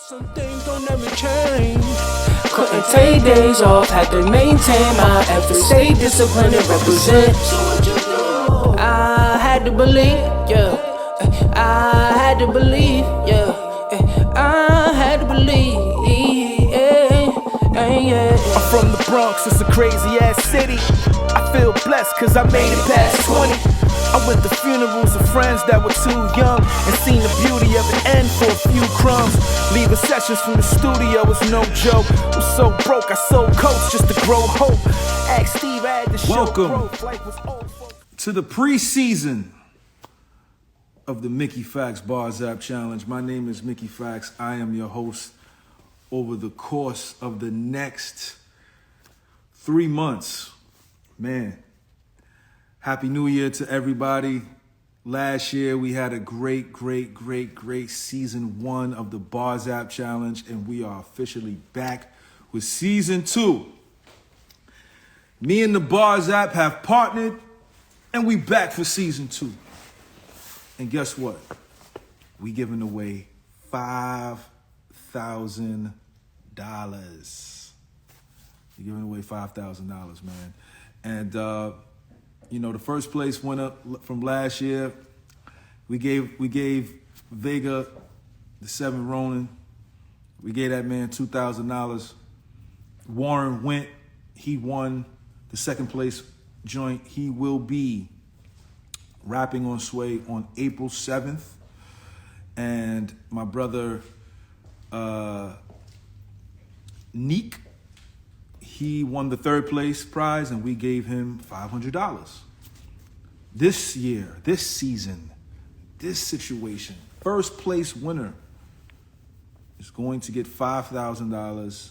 Some things don't ever change. Couldn't take days off, had to maintain my effort, stay disciplined and represent. I had to believe, yeah. I had to believe, yeah. I had to believe, yeah. I'm from the Bronx, it's a crazy ass city. I feel blessed cause I made it past 20. I went to funerals of friends that were too young and seen the beauty of an end for a few crumbs. Leaving sessions from the studio was no joke. I'm so broke, I sold coats just to grow hope. Ask Steve, I had to show growth. Life was over. To the preseason of the Mickey Factz BARS App Challenge. My name is Mickey Factz. I am your host. Over the course of the next 3 months, man, Happy New Year to everybody. Last year, we had a great season 1 of the BARS App Challenge, and we are officially back with season 2. Me and the BARS App have partnered, and we back for season 2. And guess what? We giving away $5,000. We're giving away $5,000, man. And you know, the first place winner from last year, we gave Vega the 7 Ronin. We gave that man $2,000. Warren went, he won the second place joint. He will be rapping on Sway on April 7th. And my brother Neek, he won the 3rd place prize, and we gave him $500. This year, this season, this situation, first place winner is going to get $5,000,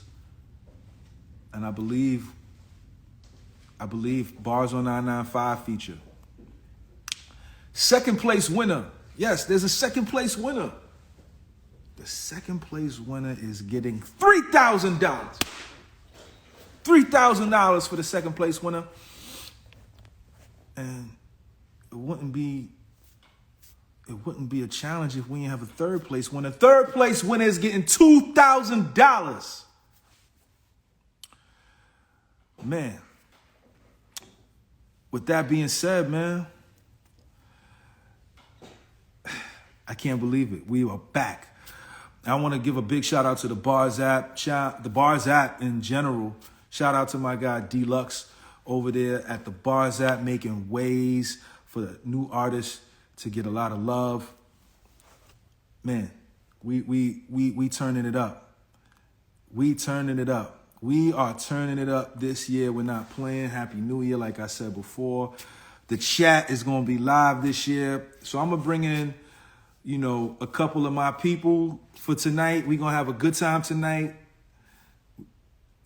and I believe Bars on 995 feature. Second place winner, yes, there's a second place winner. The second place winner is getting $3,000. $3,000 for the second place winner. And it wouldn't be a challenge if we didn't have a third place winner. Third place winner is getting $2,000. Man, with that being said, man, I can't believe it. We are back. I want to give a big shout out to the BARS App, the BARS App in general. Shout out to my guy D-Lux over there at the BARS App, making ways for the new artists to get a lot of love. Man, we turning it up. We turning it up. We are turning it up this year. We're not playing. Happy New Year, like I said before. The chat is going to be live this year. So I'm going to bring in, you know, a couple of my people for tonight. We're going to have a good time tonight.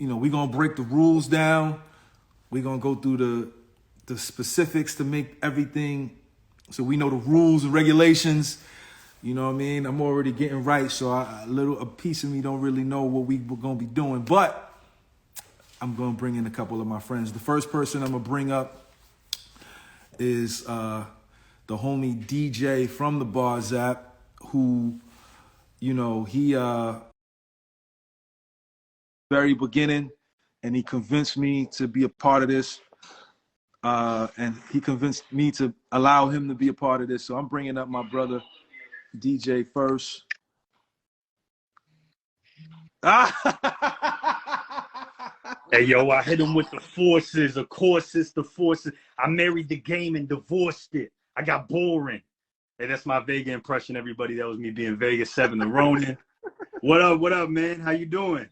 You know, we're going to break the rules down. We're going to go through the specifics to make everything so we know the rules and regulations. You know what I mean? I'm already getting right, so a piece of me don't really know what we're going to be doing. But I'm going to bring in a couple of my friends. The first person I'm going to bring up is the homie DJ from the BARS App, who, you know, he very beginning, and he convinced me to be a part of this, and he convinced me to allow him to be a part of this. So I'm bringing up my brother DJ first. Hey, yo, I hit him with the forces. Of course, it's the forces. I married the game and divorced it. I got boring. Hey, that's my Vega impression, everybody. That was me being Vega 7 the Ronin. What up, man? How you doing?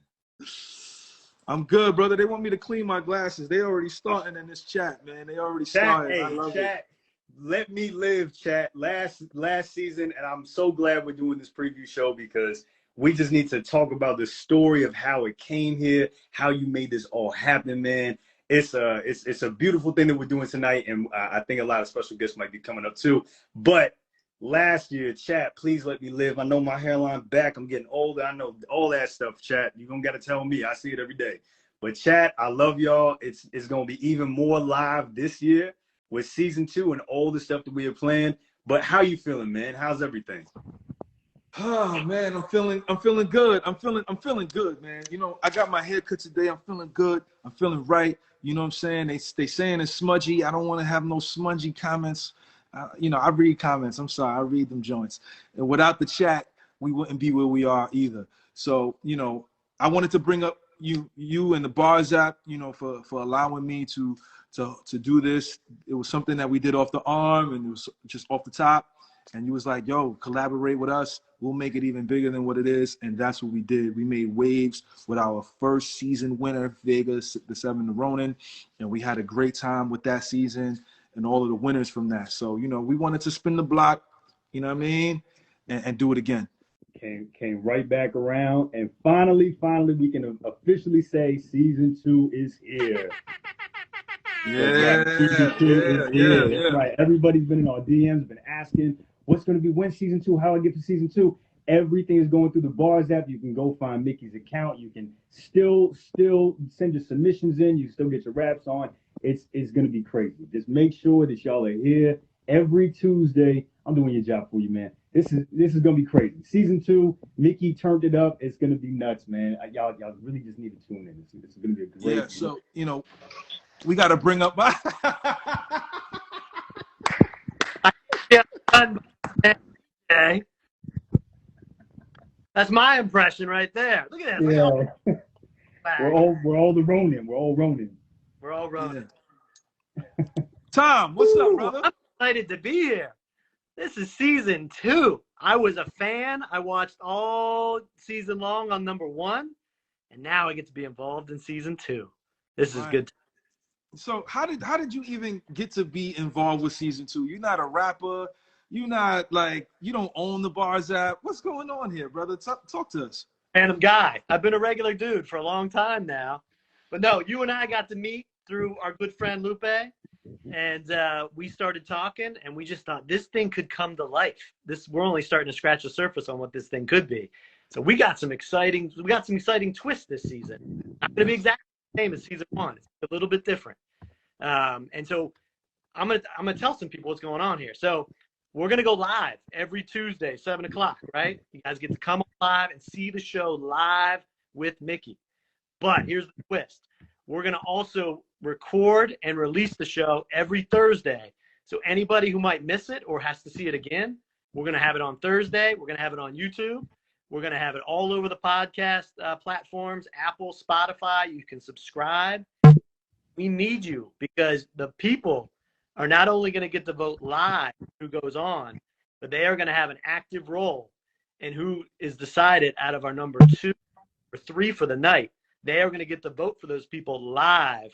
I'm good, brother. They want me to clean my glasses. They already starting in this chat, man. They already started. Hey, I love chat, it. let me live, chat. Last season, and I'm so glad we're doing this preview show because we just need to talk about the story of how it came here, how you made this all happen, man. It's a beautiful thing that we're doing tonight, and I think a lot of special guests might be coming up too. But last year, chat, please let me live. I know my hairline back. I'm getting older. I know all that stuff, chat. You're going to got to tell me. I see it every day. But chat, I love y'all. It's going to be even more live this year with season 2 and all the stuff that we have planned. But how you feeling, man? How's everything? Oh man, I'm feeling good. I'm feeling good, man. You know, I got my hair cut today. I'm feeling good. I'm feeling right. You know what I'm saying? They saying it's smudgy. I don't want to have no smudgy comments. You know, I read comments. I'm sorry, I read them joints. And without the chat, we wouldn't be where we are either. So, you know, I wanted to bring up you and the Bars app, you know, for allowing me to do this. It was something that we did off the arm, and it was just off the top. And you was like, yo, collaborate with us. We'll make it even bigger than what it is. And that's what we did. We made waves with our first season winner, Vegas, the 7 to Ronin. And we had a great time with that season and all of the winners from that. So, you know, we wanted to spin the block, you know what I mean, and do it again. Came right back around. And finally, we can officially say season 2 is here. Yeah, That's right. Everybody's been in our DMs, been asking, what's going to be when season 2? How I get to season 2? Everything is going through the Bars app. You can go find Mickey's account. You can still send your submissions in. You still get your raps on. It's going to be crazy. Just make sure that y'all are here every Tuesday. I'm doing your job for you, man. This is going to be crazy. Season 2, Mickey turned it up. It's going to be nuts, man. Y'all really just need to tune in. This is going to be a great. Yeah. So you know, we got to bring up my. Okay. That's my impression right there. Look at that. Yeah. We're all the Ronin. We're all Ronin. We're all Ronin. Yeah. Tom, what's up, brother? I'm excited to be here. This is season 2. I was a fan. I watched all season long on number 1, and now I get to be involved in season 2. This is good. So how did you even get to be involved with season 2? You're not a rapper. You're not like, you don't own the Bars app. What's going on here, brother? Talk to us. Random guy. I've been a regular dude for a long time now. But no, you and I got to meet through our good friend Lupe. And we started talking, and we just thought this thing could come to life. We're only starting to scratch the surface on what this thing could be. So we got some exciting twists this season. Not going to be exactly the same as season 1. It's a little bit different. And so I'm gonna tell some people what's going on here. So we're gonna go live every Tuesday, 7 o'clock, right? You guys get to come live and see the show live with Mickey. But here's the twist. We're gonna also record and release the show every Thursday. So anybody who might miss it or has to see it again, we're gonna have it on Thursday. We're gonna have it on YouTube. We're gonna have it all over the podcast platforms, Apple, Spotify. You can subscribe. We need you because the people are not only going to get to vote live who goes on, but they are going to have an active role in who is decided out of our number 2 or 3 for the night. They are going to get to vote for those people live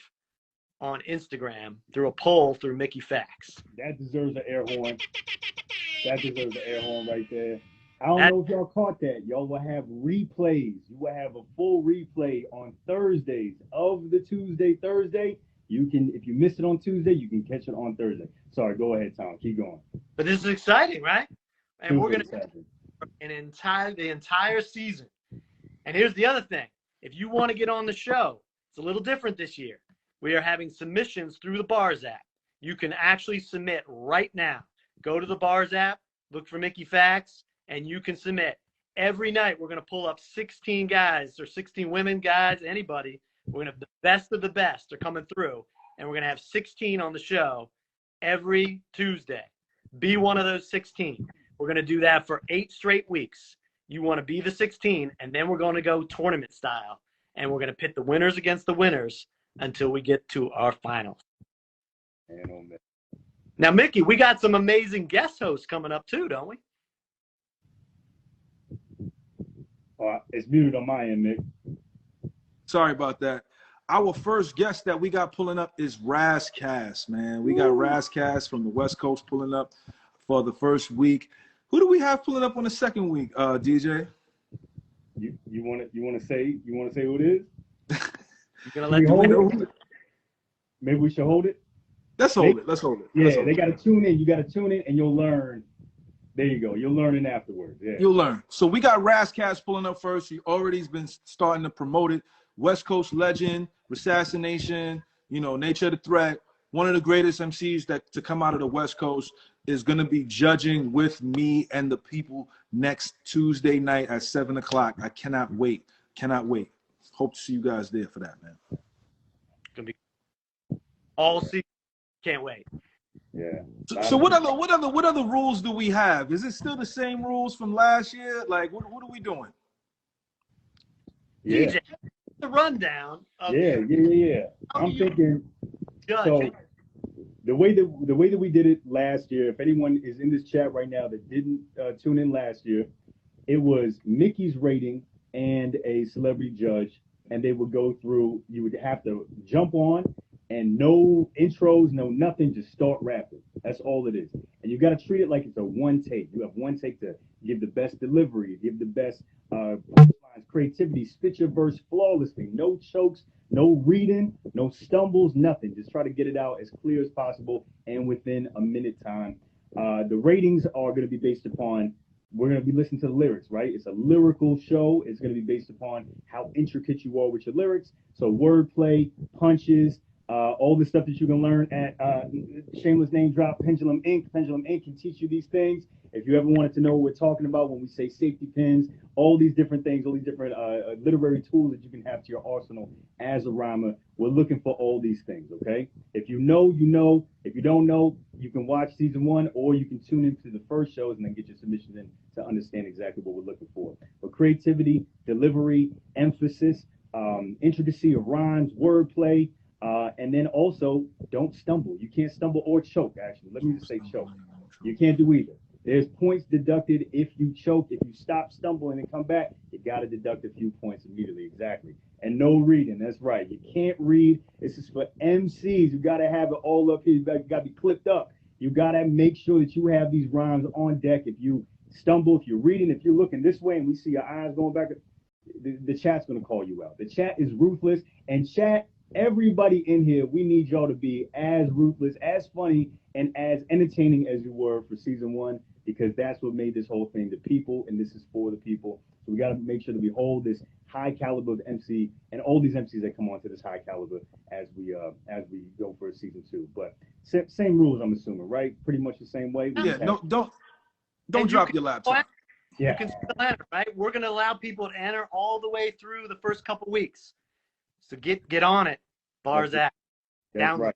on Instagram through a poll through Mickey Factz. That deserves an air horn. That deserves an air horn right there. I don't know if y'all caught that. Y'all will have replays. You will have a full replay on Thursdays of the Thursday. You can, if you missed it on Tuesday, you can catch it on Thursday. Sorry, go ahead, Tom. Keep going. But this is exciting, right? And Super we're going to the entire season. And here's the other thing. If you want to get on the show, it's a little different this year. We are having submissions through the Bars app. You can actually submit right now. Go to the Bars app, look for Mickey Factz, and you can submit. Every night, we're going to pull up 16 guys or 16 women, guys, anybody. We're going to have the best of the best are coming through, and we're going to have 16 on the show every Tuesday. Be one of those 16. We're going to do that for 8 straight weeks. You want to be the 16, and then we're going to go tournament style, and we're going to pit the winners against the winners until we get to our finals. Now, Mickey, we got some amazing guest hosts coming up too, don't we? It's muted on my end, Mick. Sorry about that. Our first guest that we got pulling up is Razcast, man. We got Razcast from the West Coast pulling up for the first week. Who do we have pulling up on the second week, DJ? You want to say who it is? You're gonna let me know. Maybe we should hold it. Let's hold it. Yeah, they got to tune in. You got to tune in, and you'll learn. There you go. You'll learn it afterwards. Yeah. You'll learn. So we got Razcast pulling up first. He already's been starting to promote it. West Coast legend, Assassination, Nature of the Threat. One of the greatest MCs to come out of the West Coast is going to be judging with me and the people next Tuesday night at 7 o'clock. I cannot wait. Cannot wait. Hope to see you guys there for that, man. Gonna be all season. Can't wait. Yeah. So what other rules do we have? Is it still the same rules from last year? Like, what are we doing? Yeah. DJ, the rundown of Yeah. I'm thinking. judge. So the way that we did it last year, if anyone is in this chat right now that didn't tune in last year, it was Mickey's rating and a celebrity judge, and they would go through. You would have to jump on, and no intros, no nothing, just start rapping. That's all it is. And you got to treat it like it's a one take. You have one take to give the best delivery, give the best punchlines, creativity, spit your verse flawlessly. No chokes, no reading, no stumbles, nothing. Just try to get it out as clear as possible and within a minute time. The ratings are going to be based upon, we're going to be listening to the lyrics, right? It's a lyrical show. It's going to be based upon how intricate you are with your lyrics. So wordplay, punches, all the stuff that you can learn at shameless name drop, Pendulum Inc. Pendulum Inc. can teach you these things. If you ever wanted to know what we're talking about when we say safety pins, all these different things, all these different literary tools that you can have to your arsenal as a rhymer, we're looking for all these things, okay? If you know, you know. If you don't know, you can watch season 1, or you can tune into the first shows and then get your submissions in to understand exactly what we're looking for. But creativity, delivery, emphasis, intricacy of rhymes, wordplay, and then also don't stumble. You can't stumble or choke, actually. Let me just say choke. You can't do either. There's points deducted if you choke. If you stop stumbling and come back, you got to deduct a few points immediately. Exactly. And no reading. That's right. You can't read. This is for MCs. You got to have it all up here. You got to be clipped up. You got to make sure that you have these rhymes on deck. If you stumble, if you're reading, if you're looking this way and we see your eyes going back, the chat's going to call you out. The chat is ruthless. And chat, everybody in here, we need y'all to be as ruthless, as funny, and as entertaining as you were for season 1, because that's what made this whole thing the people, and this is for the people. So we got to make sure that we hold this high caliber of MC and all these MCs that come onto this high caliber as we go for season 2. But same rules, I'm assuming, right? Pretty much the same way. Yeah, no, don't drop your laptop. You can still enter, right? We're going to allow people to enter all the way through the first couple weeks. So get on it, Bars App. That's right.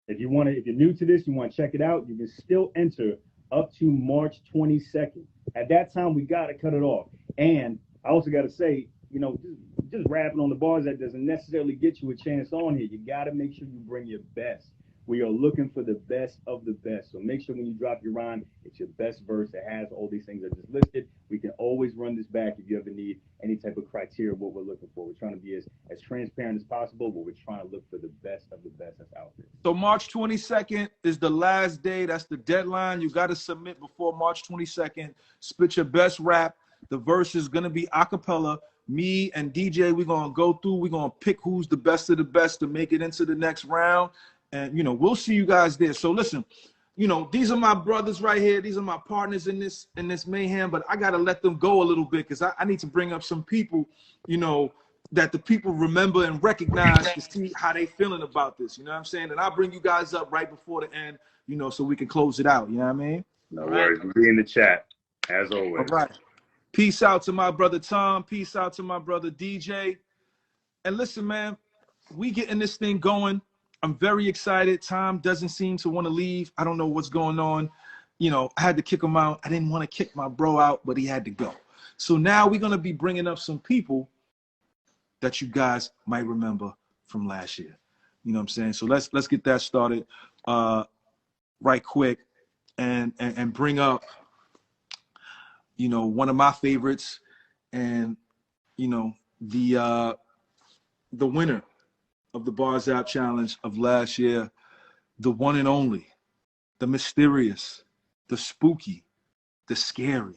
If you're new to this, you want to check it out, you can still enter up to March 22nd. At that time, we got to cut it off. And I also got to say, just rapping on the bars, that doesn't necessarily get you a chance on here. You got to make sure you bring your best. We are looking for the best of the best. So make sure when you drop your rhyme, it's your best verse that has all these things I just listed. We can always run this back if you ever need any type of criteria of what we're looking for. We're trying to be as transparent as possible, but we're trying to look for the best of the best that's out there. So March 22nd is the last day. That's the deadline. You got to submit before March 22nd. Spit your best rap. The verse is going to be a cappella. Me and DJ, we're going to go through. We're going to pick who's the best of the best to make it into the next round. And, we'll see you guys there. So listen, these are my brothers right here. These are my partners in this mayhem, but I got to let them go a little bit because I need to bring up some people, that the people remember and recognize to see how they feeling about this. You know what I'm saying? And I'll bring you guys up right before the end, so we can close it out. You know what I mean? No worries. We'll be in the chat, as always. All right. Peace out to my brother Tom. Peace out to my brother DJ. And listen, man, we getting this thing going. I'm very excited. Tom doesn't seem to want to leave. I don't know what's going on. I had to kick him out. I didn't want to kick my bro out, but he had to go. So now we're going to be bringing up some people that you guys might remember from last year. You know what I'm saying? So let's get that started right quick and bring up, one of my favorites and, the winner of the Bars App Challenge of last year, the one and only, the mysterious, the spooky, the scary,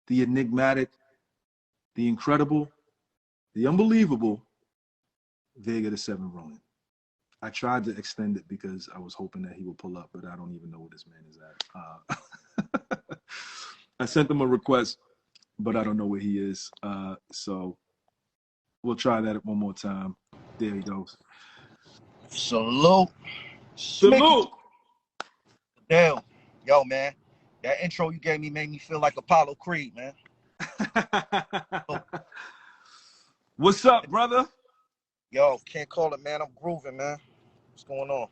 the enigmatic, the incredible, the unbelievable Vega the 7 Ronin. I tried to extend it because I was hoping that he would pull up, but I don't even know where this man is at. I sent him a request, but I don't know where he is. So we'll try that one more time. There he goes. Salute. Salute. Damn. Yo, man. That intro you gave me made me feel like Apollo Creed, man. What's up, brother? Yo, can't call it, man. I'm grooving, man. What's going on?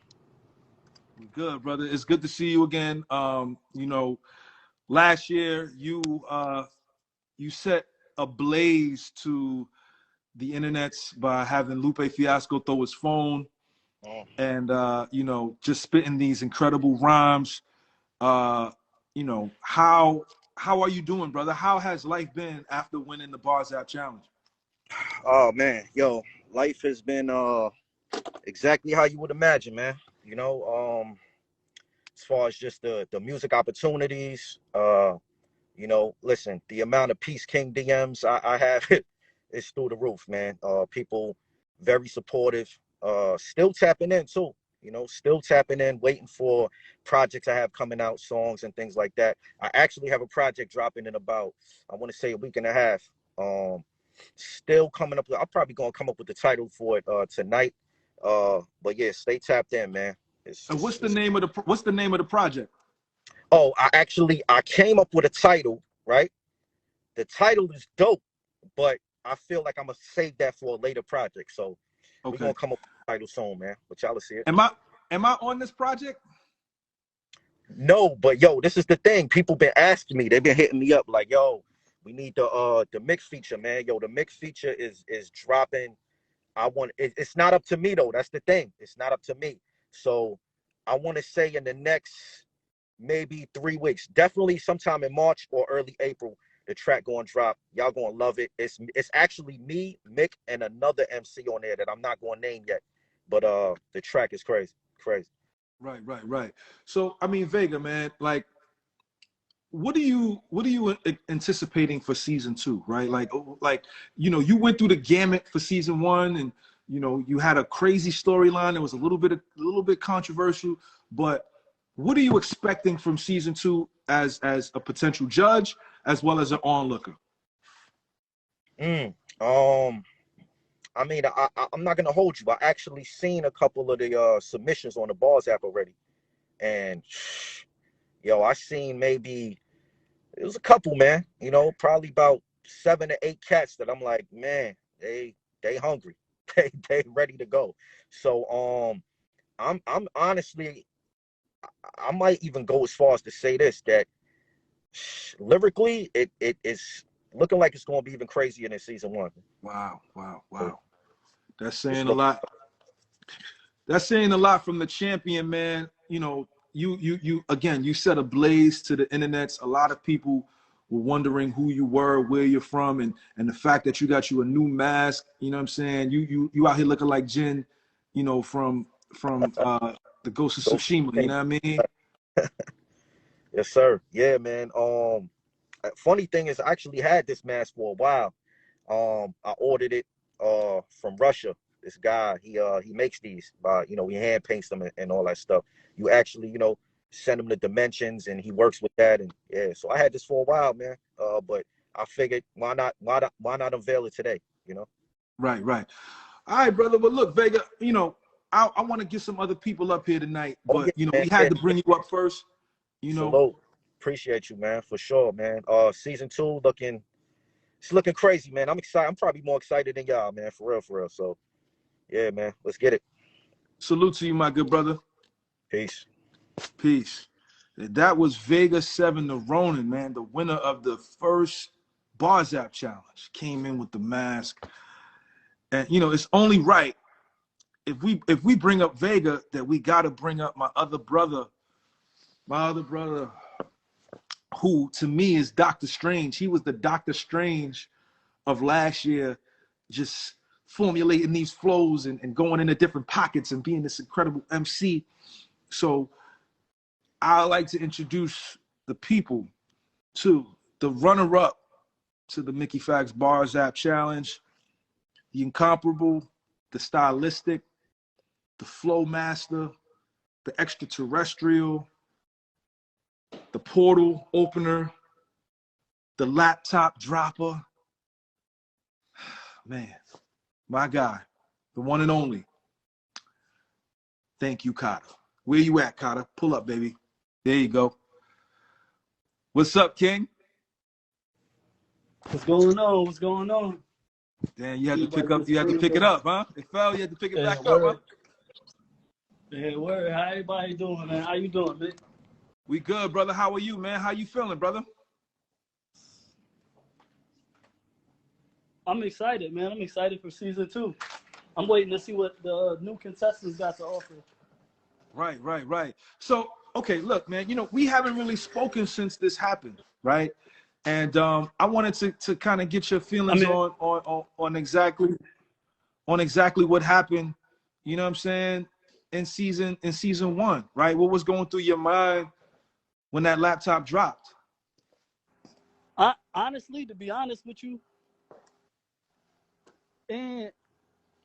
Good, brother. It's good to see you again. You know, last year you set ablaze to the internets by having Lupe Fiasco throw his phone and you know, just spitting these incredible rhymes. You know, how are you doing, brother? How has life been after winning the Bars App Challenge? Oh man, yo, life has been exactly how you would imagine, man. You know, as far as just the music opportunities, you know, listen, the amount of Peace King DMs I have is through the roof, man. People very supportive, still tapping in too, you know, still tapping in, waiting for projects I have coming out, songs and things like that. I actually have a project dropping in about, I want to say, a week and a half. Still coming up. I'm probably gonna come up with the title for it tonight. But yeah, stay tapped in, man. And what's the name of the project? Oh, I came up with a title, right? The title is dope, but I feel like I'm gonna save that for a later project. So we're gonna come up with a title soon, man. But y'all will see it. Am I on this project? No, but yo, this is the thing. People been asking me. They've been hitting me up like, yo, we need the mix feature, man. Yo, the mix feature is dropping. It's not up to me though. That's the thing. It's not up to me. So I want to say in the next maybe 3 weeks, definitely sometime in March or early April, the track going to drop. Y'all going to love it. It's actually me, Mick, and another MC on there that I'm not going to name yet. But the track is crazy. Right. So I mean, Vega, man, like, what are you anticipating for season 2, right? Like, you know, you went through the gamut for season 1, and you know, you had a crazy storyline. It was a little bit controversial, but what are you expecting from season 2 as a potential judge as well as an onlooker? I mean, I'm not gonna hold you. I actually seen a couple of the submissions on the Bars app already, and yo, I seen maybe it was a couple, man. You know, probably about 7 to 8 cats that I'm like, man, they hungry, they ready to go. So I'm honestly, I might even go as far as to say this, that lyrically it is looking like it's gonna be even crazier than season 1. Wow. That's saying a lot. That's saying a lot from the champion, man. You know, you again, you set ablaze to the internets. A lot of people were wondering who you were, where you're from, and the fact that you got you a new mask. You know what I'm saying? You out here looking like Jin, you know, from the Ghost of Tsushima. You know what I mean? Yes, sir. Yeah, man. Funny thing is, I actually had this mask for a while. I ordered it from Russia. This guy, he makes these, you know, he hand paints them and all that stuff. You actually, you know, send him the dimensions and he works with that. And yeah, so I had this for a while, man. But I figured why not unveil it today, you know? Right. All right, brother. Well, look, Vega, you know, I want to get some other people up here tonight, but yeah, you know, man, we had to bring you up first. You know, salute. Appreciate you, man, for sure, man. Season 2 it's looking crazy, man. I'm excited. I'm probably more excited than y'all, man, for real. So yeah, man, let's get it. salute to you, my good brother. Peace. That was Vega 7 the Ronin, man, the winner of the first Bars App Challenge. Came in with the mask. And you know, it's only right if we bring up Vega that we gotta bring up my other brother, who to me is Dr. Strange. He was the Dr. Strange of last year, just formulating these flows and going into different pockets and being this incredible MC. So I like to introduce the people to the runner-up to the Mickey Factz Bars App Challenge, the incomparable, the stylistic, the flow master, the extraterrestrial, the portal opener, the laptop dropper. Man, my guy, the one and only. Thank you, Kata. Where you at, Kata? Pull up, baby. There you go. What's up, King? What's going on? What's going on? Damn, you had to Everybody pick up. just You had to chilling, pick it man. up, huh? It fell. You had to pick it Yeah, back up, huh? word. Yeah, word. How everybody doing, man? How you doing, man? We good, brother. How are you, man? How you feeling, brother? I'm excited, man. I'm excited for season 2. I'm waiting to see what the new contestants got to offer. Right. So, okay, look, man. You know, we haven't really spoken since this happened, right? And I wanted to kind of get your feelings on exactly what happened. You know what I'm saying? In season 1, right? What was going through your mind when that laptop dropped? Honestly, to be honest with you, and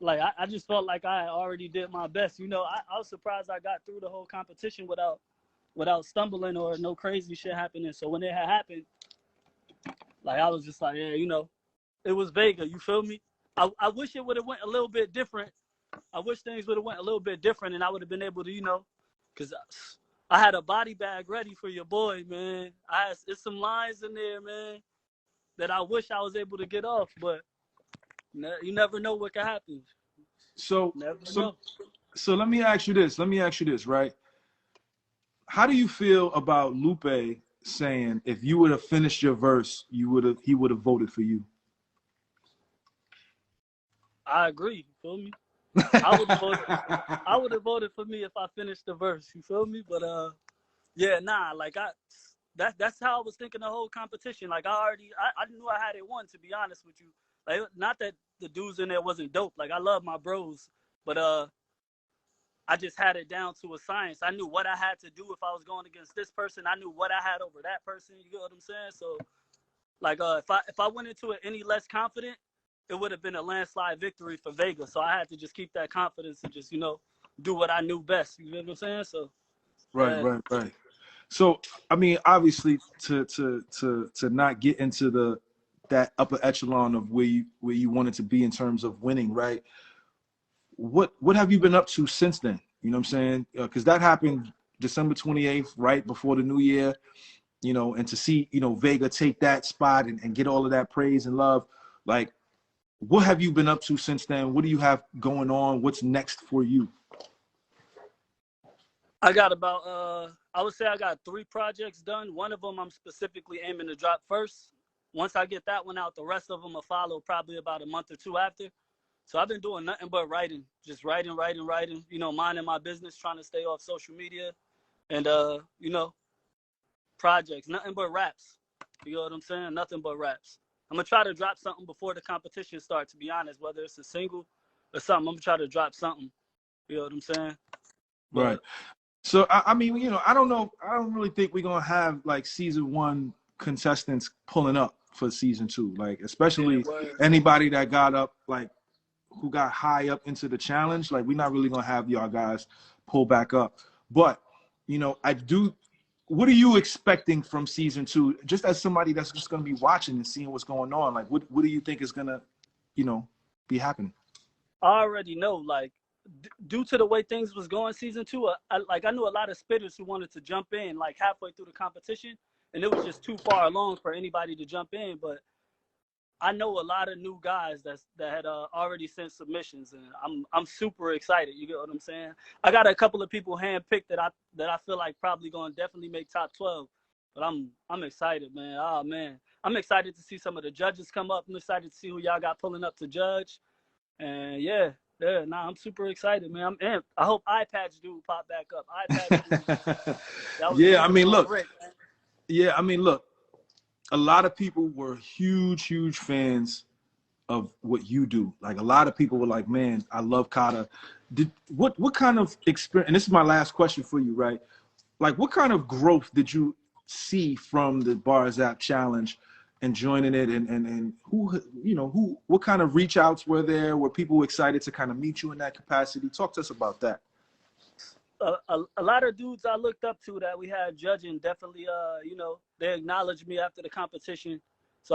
like I just felt like I already did my best. You know, I was surprised I got through the whole competition without stumbling or no crazy shit happening. So when it had happened, like I was just like, yeah, you know, it was Vega. You feel me? I wish it would have went a little bit different. I wish things would have went a little bit different, and I would have been able to, you know, because I had a body bag ready for your boy, man. It's some lines in there, man, that I wish I was able to get off, but you never know what can happen. So Never know. So let me ask you this. Right? How do you feel about Lupe saying if you would have finished your verse, he would have voted for you? I agree. You feel me? I would have voted for me if I finished the verse. You feel me? But yeah, nah. Like that's how I was thinking the whole competition. Like I knew I had it won. To be honest with you, like not that the dudes in there wasn't dope. Like I love my bros, but I just had it down to a science. I knew what I had to do if I was going against this person. I knew what I had over that person. You get what I'm saying? So, like, if I went into it any less confident, it would have been a landslide victory for Vega. So I had to just keep that confidence and just, you know, do what I knew best. You know what I'm saying? So, Right. So, I mean, obviously, to not get into that upper echelon of where you wanted to be in terms of winning, right? What have you been up to since then? You know what I'm saying? Because that happened December 28th, right before the new year. You know, and to see, you know, Vega take that spot and get all of that praise and love, like, what have you been up to since then? What do you have going on? What's next for you? I got about, I would say I got 3 projects done. One of them I'm specifically aiming to drop first. Once I get that one out, the rest of them will follow probably about a month or 2 after. So I've been doing nothing but writing, just writing, you know, minding my business, trying to stay off social media and, you know, projects, nothing but raps. You know what I'm saying? Nothing but raps. I'm going to try to drop something before the competition starts, to be honest, whether it's a single or something. I'm going to try to drop something. You know what I'm saying? But, right. So, I mean, you know, I don't know. I don't really think we're going to have, like, season 1 contestants pulling up for season 2. Like, especially anybody that got up, like, who got high up into the challenge. Like, we're not really going to have y'all guys pull back up. But, you know, what are you expecting from season 2? Just as somebody that's just going to be watching and seeing what's going on, like, what do you think is going to, you know, be happening? I already know, like, due to the way things was going season 2, I knew a lot of spitters who wanted to jump in like halfway through the competition, and it was just too far along for anybody to jump in. But I know a lot of new guys that had already sent submissions, and I'm super excited. You get what I'm saying? I got a couple of people handpicked that I feel like probably gonna definitely make top 12. But I'm excited, man. Oh man, I'm excited to see some of the judges come up. I'm excited to see who y'all got pulling up to judge. And yeah, I'm super excited, man. I'm amped. I hope eye patch dude pop back up. Yeah, I mean, look. Yeah, I mean, look. A lot of people were huge fans of what you do. Like, a lot of people were like, man, I love Kata. What kind of experience, and this is my last question for you, right? Like, what kind of growth did you see from the Bars App challenge and joining it, and who, you know, what kind of reach outs were there? Were people excited to kind of meet you in that capacity? Talk to us about that. A lot of dudes I looked up to that we had judging definitely, you know, they acknowledged me after the competition. So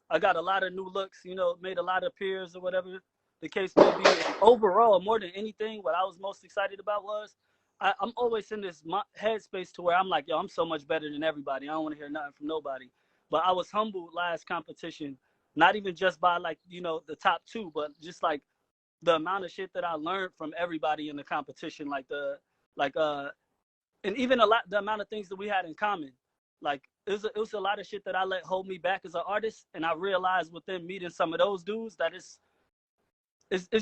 I got a lot of new looks, you know, made a lot of peers or whatever the case may be. And overall, more than anything, what I was most excited about was I'm always in this headspace to where I'm like, yo, I'm so much better than everybody. I don't want to hear nothing from nobody. But I was humbled last competition, not even just by like, you know, the top two, but just like the amount of shit that I learned from everybody in the competition, and even the amount of things that we had in common. Like it was a lot of shit that I let hold me back as an artist, and I realized within meeting some of those dudes that it's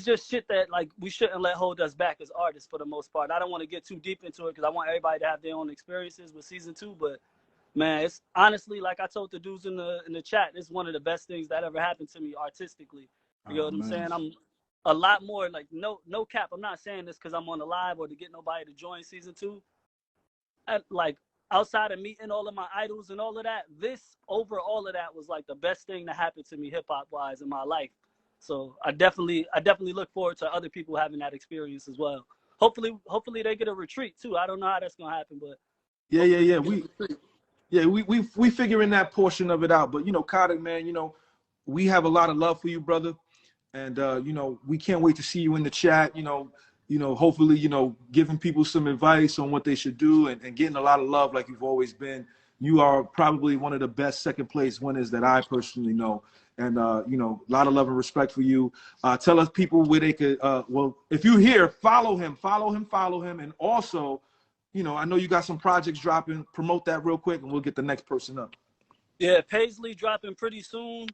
just shit that like we shouldn't let hold us back as artists for the most part. I don't want to get too deep into it because I want everybody to have their own experiences with season 2, but man, it's honestly, like I told the dudes in the chat, it's one of the best things that ever happened to me artistically. You know what I'm saying? I'm a lot more like no cap. I'm not saying this because I'm on the live or to get nobody to join season 2. Like outside of meeting all of my idols and all of that, this over all of that was like the best thing that happened to me hip hop wise in my life. So I definitely look forward to other people having that experience as well. Hopefully they get a retreat too. I don't know how that's gonna happen, but Yeah. We figuring that portion of it out. But you know, Carter, man, you know, we have a lot of love for you, brother. And you know, we can't wait to see you in the chat, you know, hopefully, you know, giving people some advice on what they should do and getting a lot of love like you've always been. You are probably one of the best second place winners that I personally know. And, you know, a lot of love and respect for you. Tell us people where they could, well, if you're here, follow him. And also, you know, I know you got some projects dropping. Promote that real quick and we'll get the next person up. Yeah, Paisley dropping pretty soon.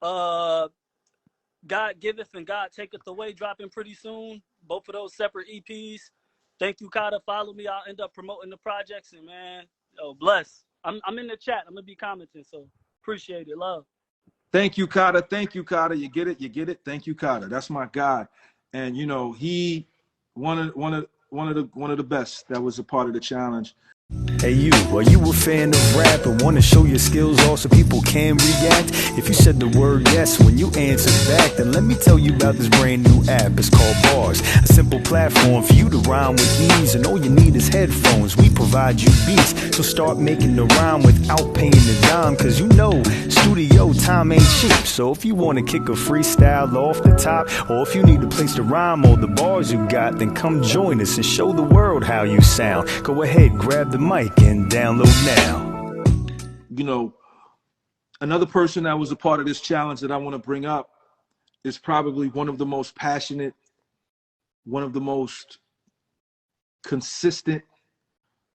God Giveth and God Taketh Away dropping pretty soon. Both of those separate EPs. Thank you, Carter. Follow me. I'll end up promoting the projects. And, man, bless. I'm in the chat. I'm going to be commenting, so appreciate it. Love. Thank you, Carter. You get it. Thank you, Carter. That's my guy. And, you know, he one of the best that was a part of the challenge. Hey you, are you a fan of rap and want to show your skills off so people can react? If you said the word yes when you answered back, then let me tell you about this brand new app. It's called Bars, a simple platform for you to rhyme with ease, and all you need is headphones. We provide you beats, so start making the rhyme without paying a dime, cause you know studio time ain't cheap. So if you want to kick a freestyle off the top, or if you need a place to rhyme all the bars you got, then come join us and show the world how you sound. Go ahead, grab the mic and download now. You know, another person that was a part of this challenge that I want to bring up is probably one of the most passionate, one of the most consistent,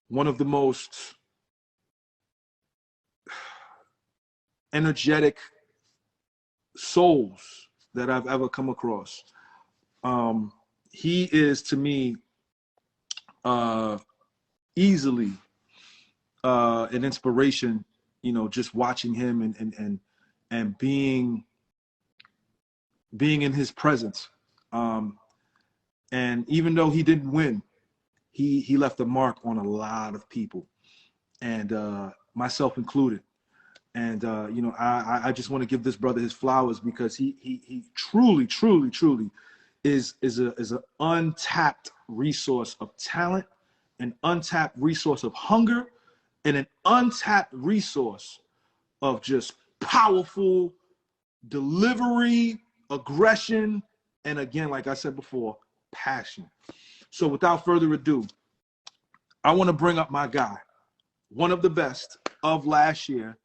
one of the most energetic souls that I've ever come across. He is, to me, easily an inspiration, you know, just watching him and being in his presence. And even though he didn't win, he left a mark on a lot of people, and myself included. And you know, I just want to give this brother his flowers because he truly is an untapped resource of talent, an untapped resource of hunger, and an untapped resource of just powerful delivery, aggression, and again, like I said before, passion. So without further ado, I want to bring up my guy, one of the best of last year,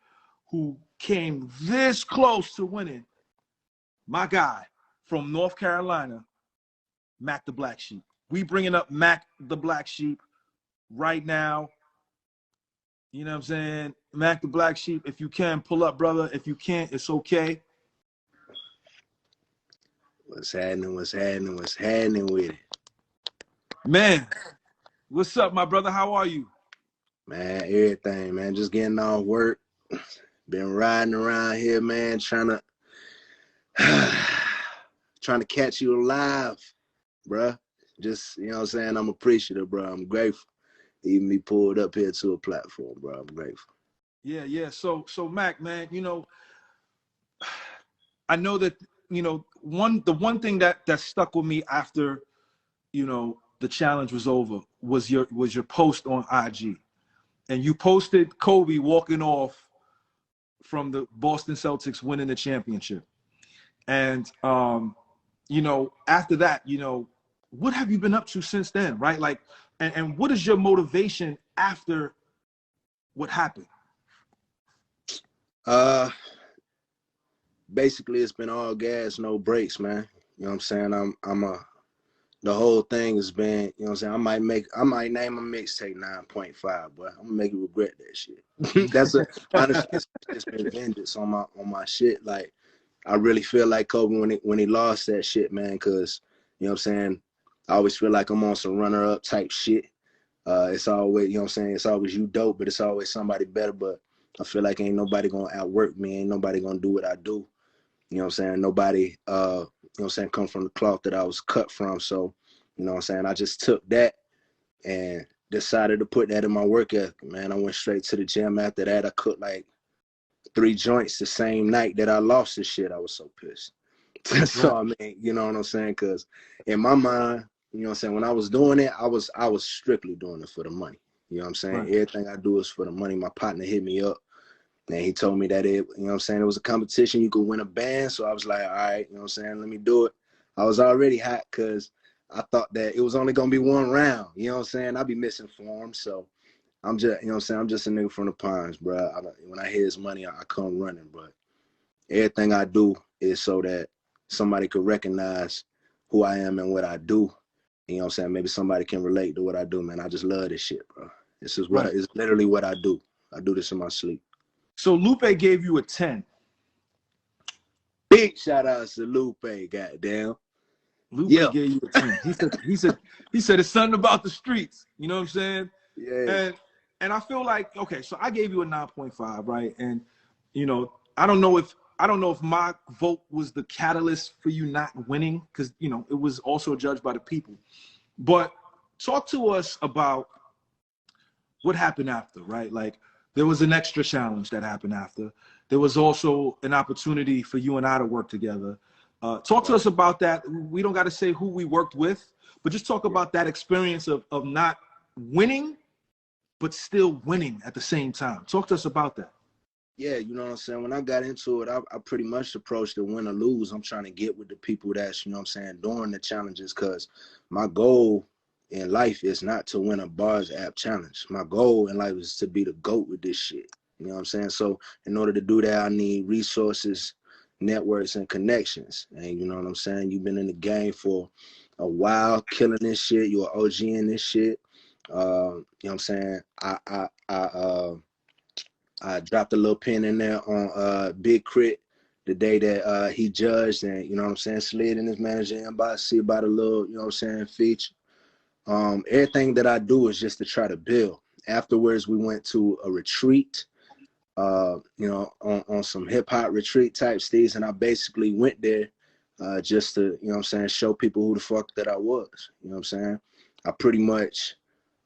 who came this close to winning, my guy from North Carolina, Mac the Black Sheep. We bringing up Mac the Black Sheep right now. You know what I'm saying? Mac the Black Sheep, if you can, pull up, brother. If you can't, it's okay. What's happening with it? Man, what's up, my brother? How are you? Man, everything, man. Just getting off work. Been riding around here, man, trying to catch you alive, bruh. Just, you know what I'm saying? I'm appreciative, bro. I'm grateful. Even be pulled up here to a platform, bro. I'm grateful. Yeah. So Mac, man, you know, I know that, you know, the one thing that stuck with me after, you know, the challenge was over was your post on IG. And you posted Kobe walking off from the Boston Celtics winning the championship. And you know, after that, you know, what have you been up to since then, right? Like, And what is your motivation after what happened? Basically it's been all gas, no brakes, man. You know what I'm saying? The whole thing has been, you know what I'm saying, I might name a mixtape 9.5, but I'm gonna make you regret that shit. Honestly, it's just been vengeance on my shit. Like, I really feel like Kobe when he lost that shit, man, because, you know what I'm saying, I always feel like I'm on some runner-up type shit. It's always, you know what I'm saying, it's always you dope, but it's always somebody better. But I feel like ain't nobody gonna outwork me, ain't nobody gonna do what I do. You know what I'm saying? Nobody, you know what I'm saying, come from the cloth that I was cut from. So, you know what I'm saying, I just took that and decided to put that in my work ethic, man. I went straight to the gym after that. I cooked like 3 joints the same night that I lost this shit. I was so pissed. So, I mean, you know what I'm saying? Because in my mind, you know what I'm saying, when I was doing it, I was strictly doing it for the money. You know what I'm saying? Right. Everything I do is for the money. My partner hit me up. And he told me that you know what I'm saying, it was a competition, you could win a band. So I was like, all right, you know what I'm saying, let me do it. I was already hot because I thought that it was only gonna be 1 round. You know what I'm saying? I'd be missing form. So I'm just, you know what I'm saying, I'm just a nigga from the Pines, bro. When I hear his money, I come running. But everything I do is so that somebody could recognize who I am and what I do. You know what I'm saying? Maybe somebody can relate to what I do, man. I just love this shit, bro. This is it's literally what I do. I do this in my sleep. So Lupe gave you a 10. Big shout outs to Lupe, goddamn. Lupe gave you a 10. He said it's something about the streets. You know what I'm saying? Yeah. And I feel like, okay, so I gave you a 9.5, right? And you know, I don't know if my vote was the catalyst for you not winning, because you know it was also judged by the people. But talk to us about what happened after, right? Like, there was an extra challenge that happened after. There was also an opportunity for you and I to work together. Talk to us about that. We don't got to say who we worked with, but just talk about that experience of not winning, but still winning at the same time. Talk to us about that. Yeah, you know what I'm saying? When I got into it, I pretty much approached it win or lose. I'm trying to get with the people that's, you know what I'm saying, doing the challenges, because my goal in life is not to win a Bars App challenge. My goal in life is to be the GOAT with this shit. You know what I'm saying? So in order to do that, I need resources, networks, and connections. And you know what I'm saying? You've been in the game for a while, killing this shit. You're an OG in this shit. You know what I'm saying? I dropped a little pin in there on Big Crit the day that he judged, and you know what I'm saying, slid in his manager inbox, see about a little, you know what I'm saying, feature. Everything that I do is just to try to build. Afterwards, we went to a retreat, you know, on some hip hop retreat type steez, and I basically went there just to, you know what I'm saying, show people who the fuck that I was. You know what I'm saying? I pretty much,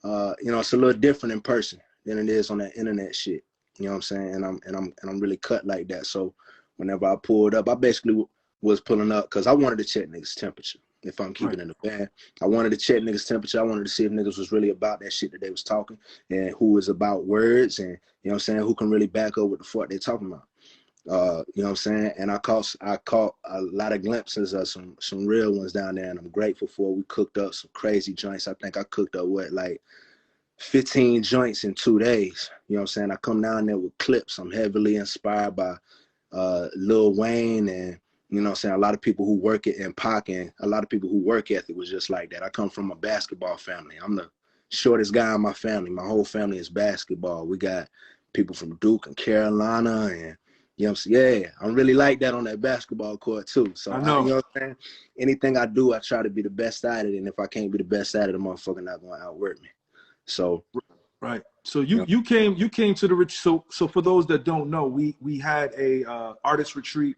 you know, it's a little different in person than it is on that internet shit. You know what I'm saying? And I'm really cut like that. So whenever I pulled up, I basically was pulling up because I wanted to check niggas' temperature. If I'm keeping in the band, I wanted to check niggas' temperature. I wanted to see if niggas was really about that shit that they was talking, and who was about words, and you know what I'm saying, who can really back up what the fuck they talking about. You know what I'm saying? And I caught a lot of glimpses of some real ones down there, and I'm grateful for. We cooked up some crazy joints. I think I cooked up like 15 joints in 2 days. You know what I'm saying? I come down there with clips. I'm heavily inspired by Lil Wayne, and you know what I'm saying, a lot of people who work it in Pac, and a lot of people who work ethic was just like that. I come from a basketball family. I'm the shortest guy in my family. My whole family is basketball. We got people from Duke and Carolina, and you know what I'm saying? Yeah, I'm really like that on that basketball court too. So I know. you know what I'm saying? Anything I do, I try to be the best at it, and if I can't be the best at it, the motherfucker not gonna outwork me. So right. So you came to the so for those that don't know, we had a artist retreat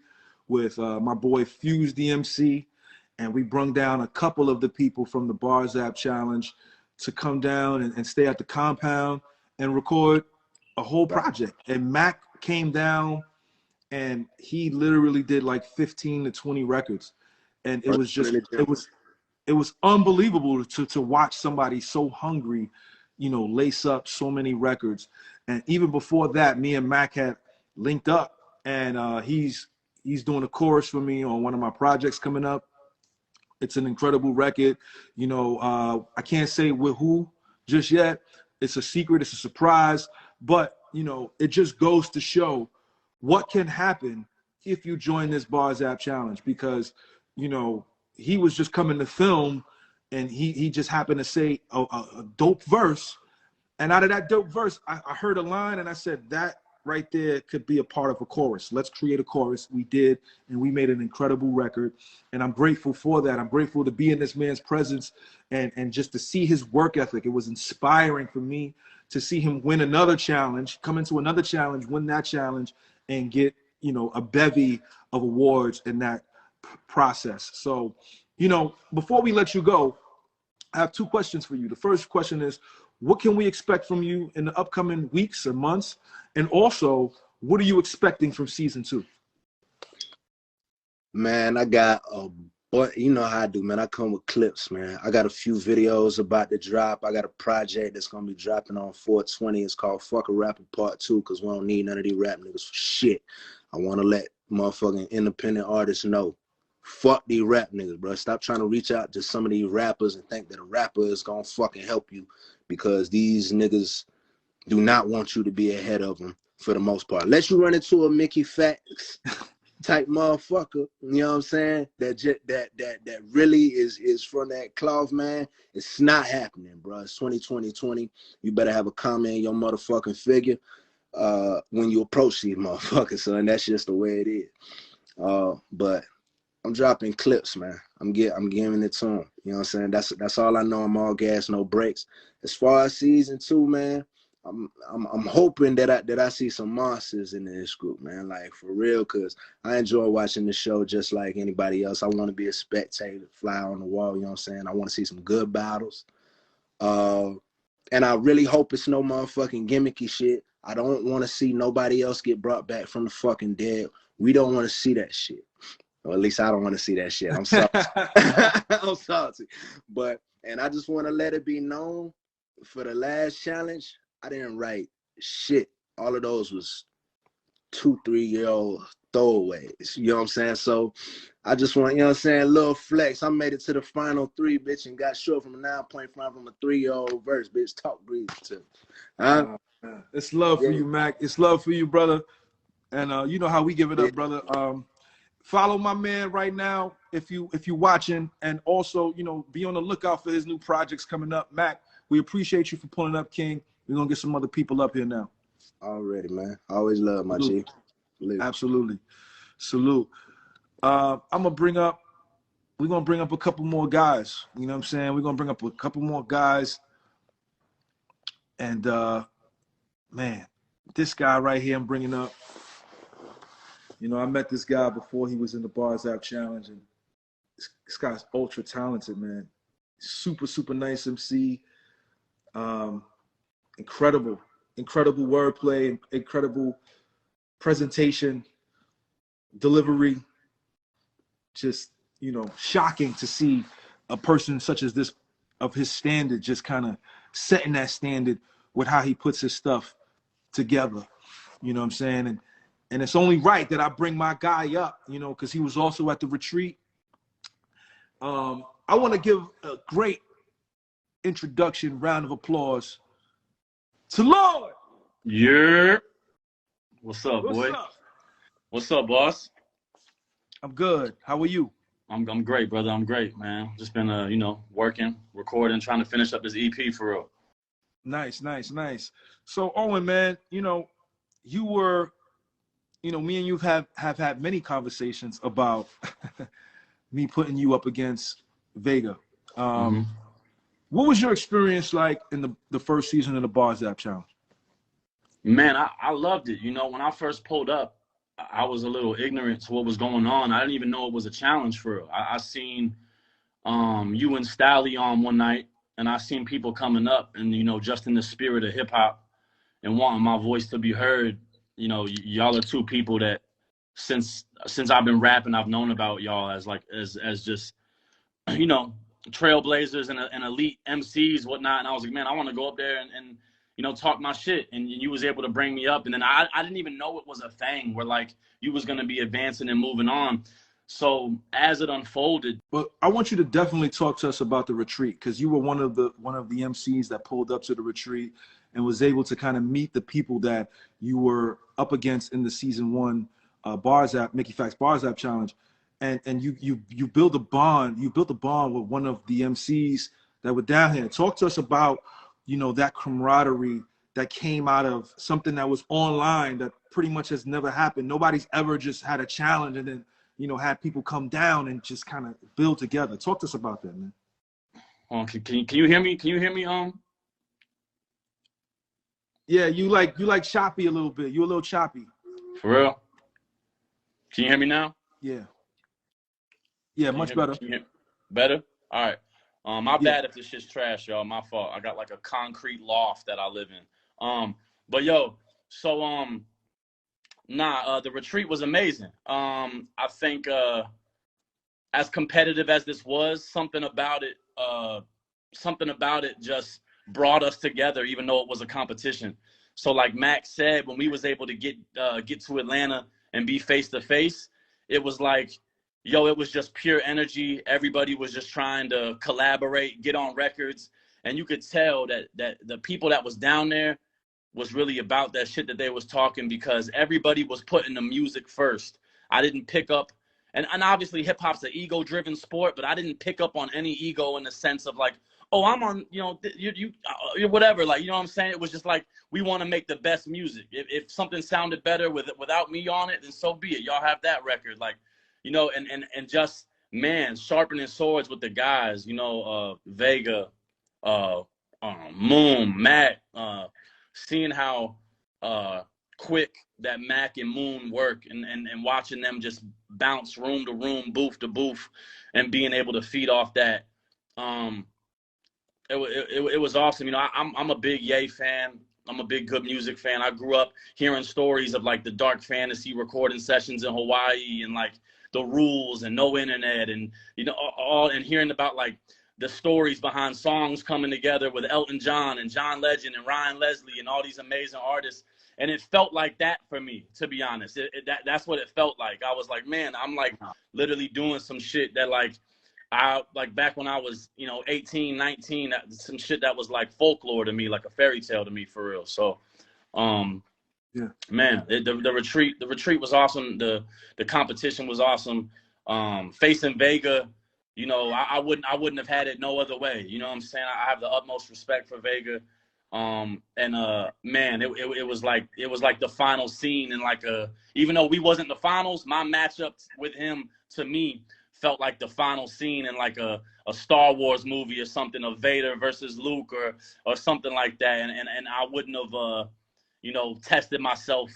with my boy Fuse DMC, and we brung down a couple of the people from the Bars App Challenge to come down and stay at the compound and record a whole project. And Mac came down, and he literally did like 15 to 20 records, and it was just it was unbelievable to watch somebody so hungry, you know, lace up so many records. And even before that, me and Mac had linked up, and he's doing a chorus for me on one of my projects coming up. It's an incredible record. You know, I can't say with who, just yet. It's a secret. It's a surprise. But, you know, it just goes to show what can happen if you join this Bars App Challenge, because, you know, he was just coming to film and he just happened to say a dope verse. And out of that dope verse, I heard a line and I said, that right there could be a part of a chorus. Let's create a chorus. We did, and we made an incredible record. And I'm grateful for that. I'm grateful to be in this man's presence and just to see his work ethic. It was inspiring for me to see him win another challenge, come into another challenge, win that challenge, and get, you know, a bevy of awards in that process. So, you know, before we let you go, I have two questions for you. The first question is, what can we expect from you in the upcoming weeks or months? And also, what are you expecting from season 2? Man, I got but you know how I do, man. I come with clips, man. I got a few videos about to drop. I got a project that's gonna be dropping on 420. It's called Fuck a Rapper Part 2, because we don't need none of these rap niggas for shit. I wanna let motherfucking independent artists know. Fuck these rap niggas, bro. Stop trying to reach out to some of these rappers and think that a rapper is gonna fucking help you, because these niggas do not want you to be ahead of them for the most part. Unless you run into a Mickey Factz type motherfucker, you know what I'm saying? That really is from that cloth, man. It's not happening, bro. It's 2020. You better have a comma in your motherfucking figure when you approach these motherfuckers, son. That's just the way it is. But I'm dropping clips, man. I'm giving it to them. You know what I'm saying? That's all I know. I'm all gas, no brakes. As far as season 2, man, I'm hoping that I see some monsters in this group, man. Like, for real, because I enjoy watching the show just like anybody else. I want to be a spectator, fly on the wall, you know what I'm saying? I want to see some good battles. And I really hope it's no motherfucking gimmicky shit. I don't want to see nobody else get brought back from the fucking dead. We don't want to see that shit. Or at least I don't want to see that shit. I'm sorry. I'm salty. And I just want to let it be known, for the last challenge, I didn't write shit. All of those was 2-3-year-old throwaways. You know what I'm saying? So I just want, you know what I'm saying, little flex. I made it to the final 3, bitch, and got short from a 9.5 from a 3-year-old verse, bitch. Talk breathe to me. It's love for you, Mac. It's love for you, brother. And you know how we give it up, brother. Follow my man right now if you're watching, and also, you know, be on the lookout for his new projects coming up. Mac, we appreciate you for pulling up, King. We're gonna get some other people up here now. Already, man. I always love my G. Absolutely. Salute. We're gonna bring up a couple more guys. You know what I'm saying? We're gonna bring up a couple more guys. And man, this guy right here I'm bringing up. You know, I met this guy before he was in the Bars App Challenge, and this guy's ultra talented, man. Super, super nice MC. Incredible wordplay, incredible presentation, delivery. Just, you know, shocking to see a person such as this, of his standard, just kind of setting that standard with how he puts his stuff together. You know what I'm saying? And it's only right that I bring my guy up, you know, because he was also at the retreat. I want to give a great introduction, round of applause to Lord. Yeah. What's up, boy? What's up, boss? I'm good. How are you? I'm great, brother. I'm great, man. Just been you know, working, recording, trying to finish up this EP for real. Nice. So Owen, man, you know, me and you have had many conversations about me putting you up against Vega. What was your experience like in the first season of the Bars App Challenge? Man, I loved it. You know, when I first pulled up, I was a little ignorant to what was going on. I didn't even know it was a challenge for real. I seen you and Stally on one night, and I seen people coming up and, you know, just in the spirit of hip hop and wanting my voice to be heard. You know, y'all are two people that since I've been rapping, I've known about y'all as just, you know, trailblazers and elite MCs, whatnot. And I was like, man, I want to go up there and you know, talk my shit. And you was able to bring me up. And then I didn't even know it was a thing where, like, you was going to be advancing and moving on. So as it unfolded, Well, I want you to definitely talk to us about the retreat, because you were one of the MCs that pulled up to the retreat and was able to kind of meet the people that you were up against in the season 1 Bars App, Mickey Factz BARS App challenge, and you built a bond. You built a bond with one of the MCs that were down here. Talk to us about, you know, that camaraderie that came out of something that was online that pretty much has never happened. Nobody's ever just had a challenge and then, you know, had people come down and just kind of build together. Talk to us about that, man. Can you hear me? Can you hear me? Yeah, you like choppy a little bit. You're a little choppy. For real? Can you hear me now? Yeah. Yeah, much better. Better? All right. My Yeah. bad if this shit's trash, y'all. My fault. I got like a concrete loft that I live in. But yo, so the retreat was amazing. I think as competitive as this was, something about it just brought us together, even though it was a competition. So like Max said, when we was able to get to Atlanta and be face to face, it was like, yo, it was just pure energy. Everybody was just trying to collaborate, get on records. And you could tell that the people that was down there was really about that shit that they was talking, because everybody was putting the music first. I didn't pick up, and obviously hip hop's an ego driven sport, but I didn't pick up on any ego in the sense of like, oh, I'm on, you know, you whatever, like, you know what I'm saying? It was just like, we want to make the best music. If something sounded better without me on it, then so be it. Y'all have that record, like, you know, and just, man, sharpening swords with the guys, you know, Vega, Moon, Mac, seeing how quick that Mac and Moon work, and watching them just bounce room to room, booth to booth, and being able to feed off that. It was awesome. You know, I'm a big Ye fan. I'm a big good music fan. I grew up hearing stories of like the dark fantasy recording sessions in Hawaii, and like the rules and no internet, and, you know, all, and hearing about like the stories behind songs coming together with Elton John and John Legend and Ryan Leslie and all these amazing artists. And it felt like that for me, to be honest. That's what it felt like. I was like, man, I'm like literally doing some shit that like, I like back when I was, you know, 18, 19, some shit that was like folklore to me, like a fairy tale to me, for real. So, yeah, man, the retreat was awesome. The competition was awesome. Facing Vega, you know, I wouldn't have had it no other way. You know what I'm saying? I have the utmost respect for Vega. Man, it was like the final scene, and like even though we wasn't the finals, my matchup with him, to me, felt like the final scene in like a Star Wars movie or something, of Vader versus Luke or something like that. And I wouldn't have you know, tested myself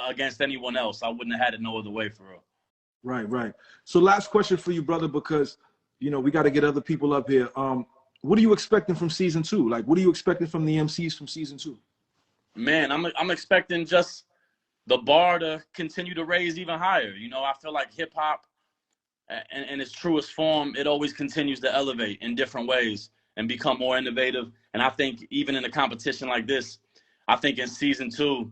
against anyone else. I wouldn't have had it no other way, for real. Right. So last question for you, brother, because, you know, we got to get other people up here. What are you expecting from season 2? Like, what are you expecting from the MCs from season 2? Man, I'm expecting just the bar to continue to raise even higher. You know, I feel like hip hop, in its truest form, it always continues to elevate in different ways and become more innovative. And I think even in a competition like this, I think in season 2,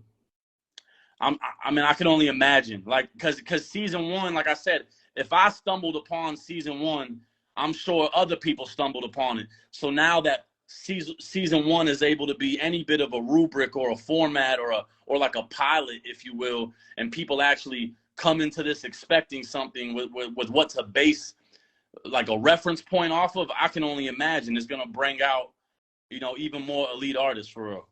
I mean, I can only imagine, like, because season 1, like I said, if I stumbled upon season 1, I'm sure other people stumbled upon it. So now that season 1 is able to be any bit of a rubric or a format or like a pilot, if you will, and people actually come into this expecting something with what to base like a reference point off of, I can only imagine it's gonna bring out, you know, even more elite artists, for real.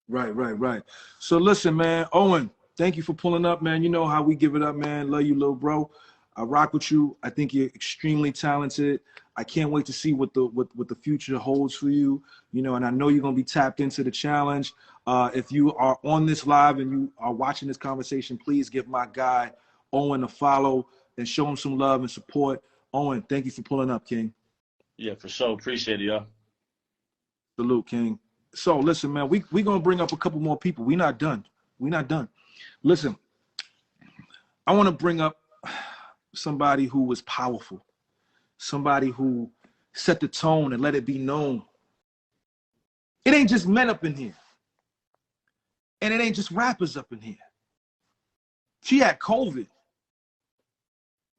Right. So listen, man, Owen, thank you for pulling up, man. You know how we give it up, man. Love you, little bro. I rock with you. I think you're extremely talented. I can't wait to see what the future holds for you. You know, and I know you're gonna be tapped into the challenge. If you are on this live and you are watching this conversation, please give my guy Owen a follow and show him some love and support. Owen, thank you for pulling up, King. Yeah, for sure. Appreciate it, y'all. Salute, King. So listen, man, we gonna bring up a couple more people. We're not done. Listen, I want to bring up somebody who was powerful, somebody who set the tone and let it be known. It ain't just men up in here, and it ain't just rappers up in here. She had COVID.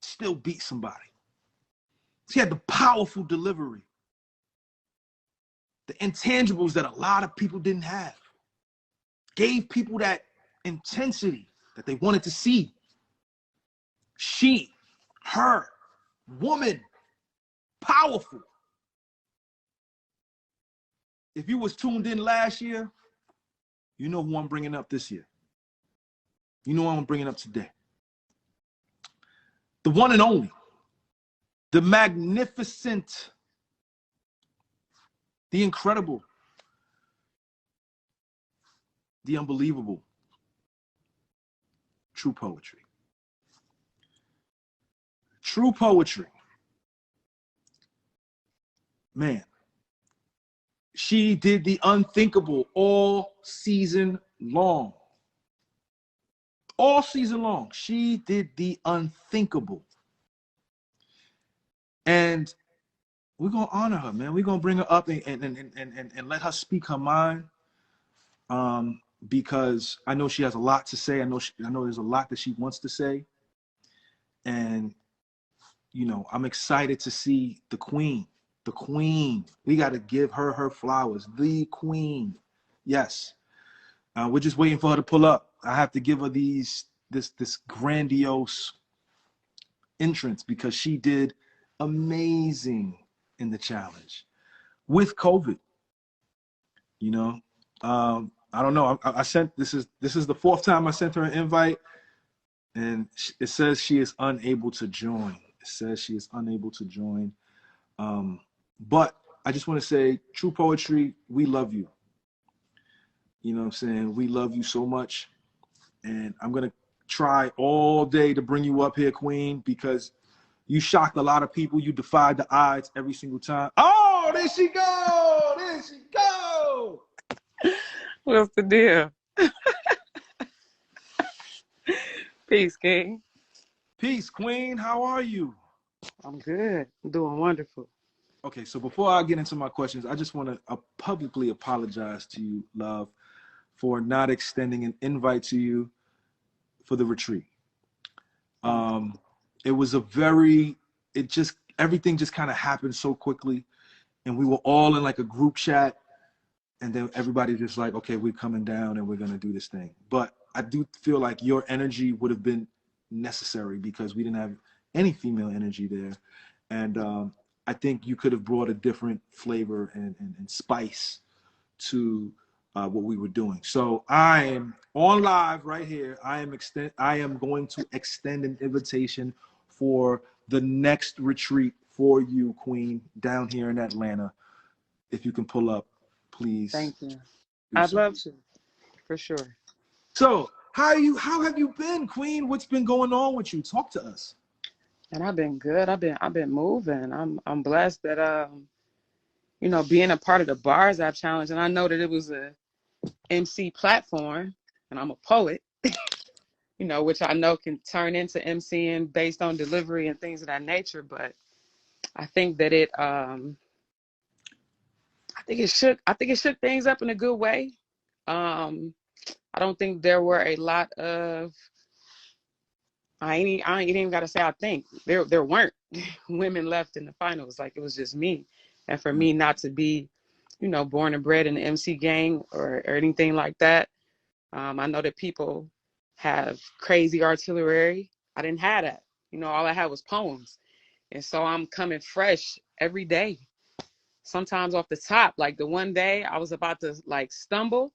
still beat somebody. She had the powerful delivery, the intangibles that a lot of people didn't have. Gave people that intensity that they wanted to see. She, her, woman, powerful. If you was tuned in last year, you know who I'm bringing up this year. You know who I'm bringing up today. The one and only, the magnificent, the incredible, the unbelievable, True Poetry. True Poetry. Man, she did the unthinkable all season long. All season long, she did the unthinkable. And we're going to honor her, man. We're going to bring her up and let her speak her mind, because I know she has a lot to say. I know there's a lot that she wants to say. And, you know, I'm excited to see the queen. The queen. We got to give her her flowers. The queen. Yes. We're just waiting for her to pull up. I have to give her this grandiose entrance because she did amazing in the challenge with COVID. You know, I don't know. I sent this is the fourth time I sent her an invite, and it says she is unable to join. It says she is unable to join. But I just want to say, True Poetry, we love you. You know what I'm saying? We love you so much. And I'm going to try all day to bring you up here, Queen, because you shocked a lot of people. You defied the odds every single time. Oh, there she go. There she go. What's the deal? Peace, King. Peace, Queen. How are you? I'm good. I'm doing wonderful. Okay, so before I get into my questions, I just want to publicly apologize to you, love, for not extending an invite to you for the retreat. It was everything just kind of happened so quickly, and we were all in like a group chat, and then everybody just like, okay, we're coming down and we're going to do this thing. But I do feel like your energy would have been necessary because we didn't have any female energy there. And I think you could have brought a different flavor and spice to what we were doing. So I am on live right here. I am going to extend an invitation for the next retreat for you, Queen, down here in Atlanta. If you can pull up, please. Thank you. I'd love to, for sure. So how have you been, Queen? What's been going on with you? Talk to us. And I've been good. I've been moving. I'm blessed that you know, being a part of the BARS App challenge, and I know that it was a MC platform, and I'm a poet, you know, which I know can turn into MCing based on delivery and things of that nature. But I think that I think it shook things up in a good way. I don't think there were a lot of, I ain't even got to say I think. There weren't women left in the finals. Like, it was just me. And for me not to be, you know, born and bred in the MC gang or anything like that, I know that people have crazy artillery. I didn't have that. You know, all I had was poems. And so I'm coming fresh every day. Sometimes off the top. Like the one day I was about to like stumble.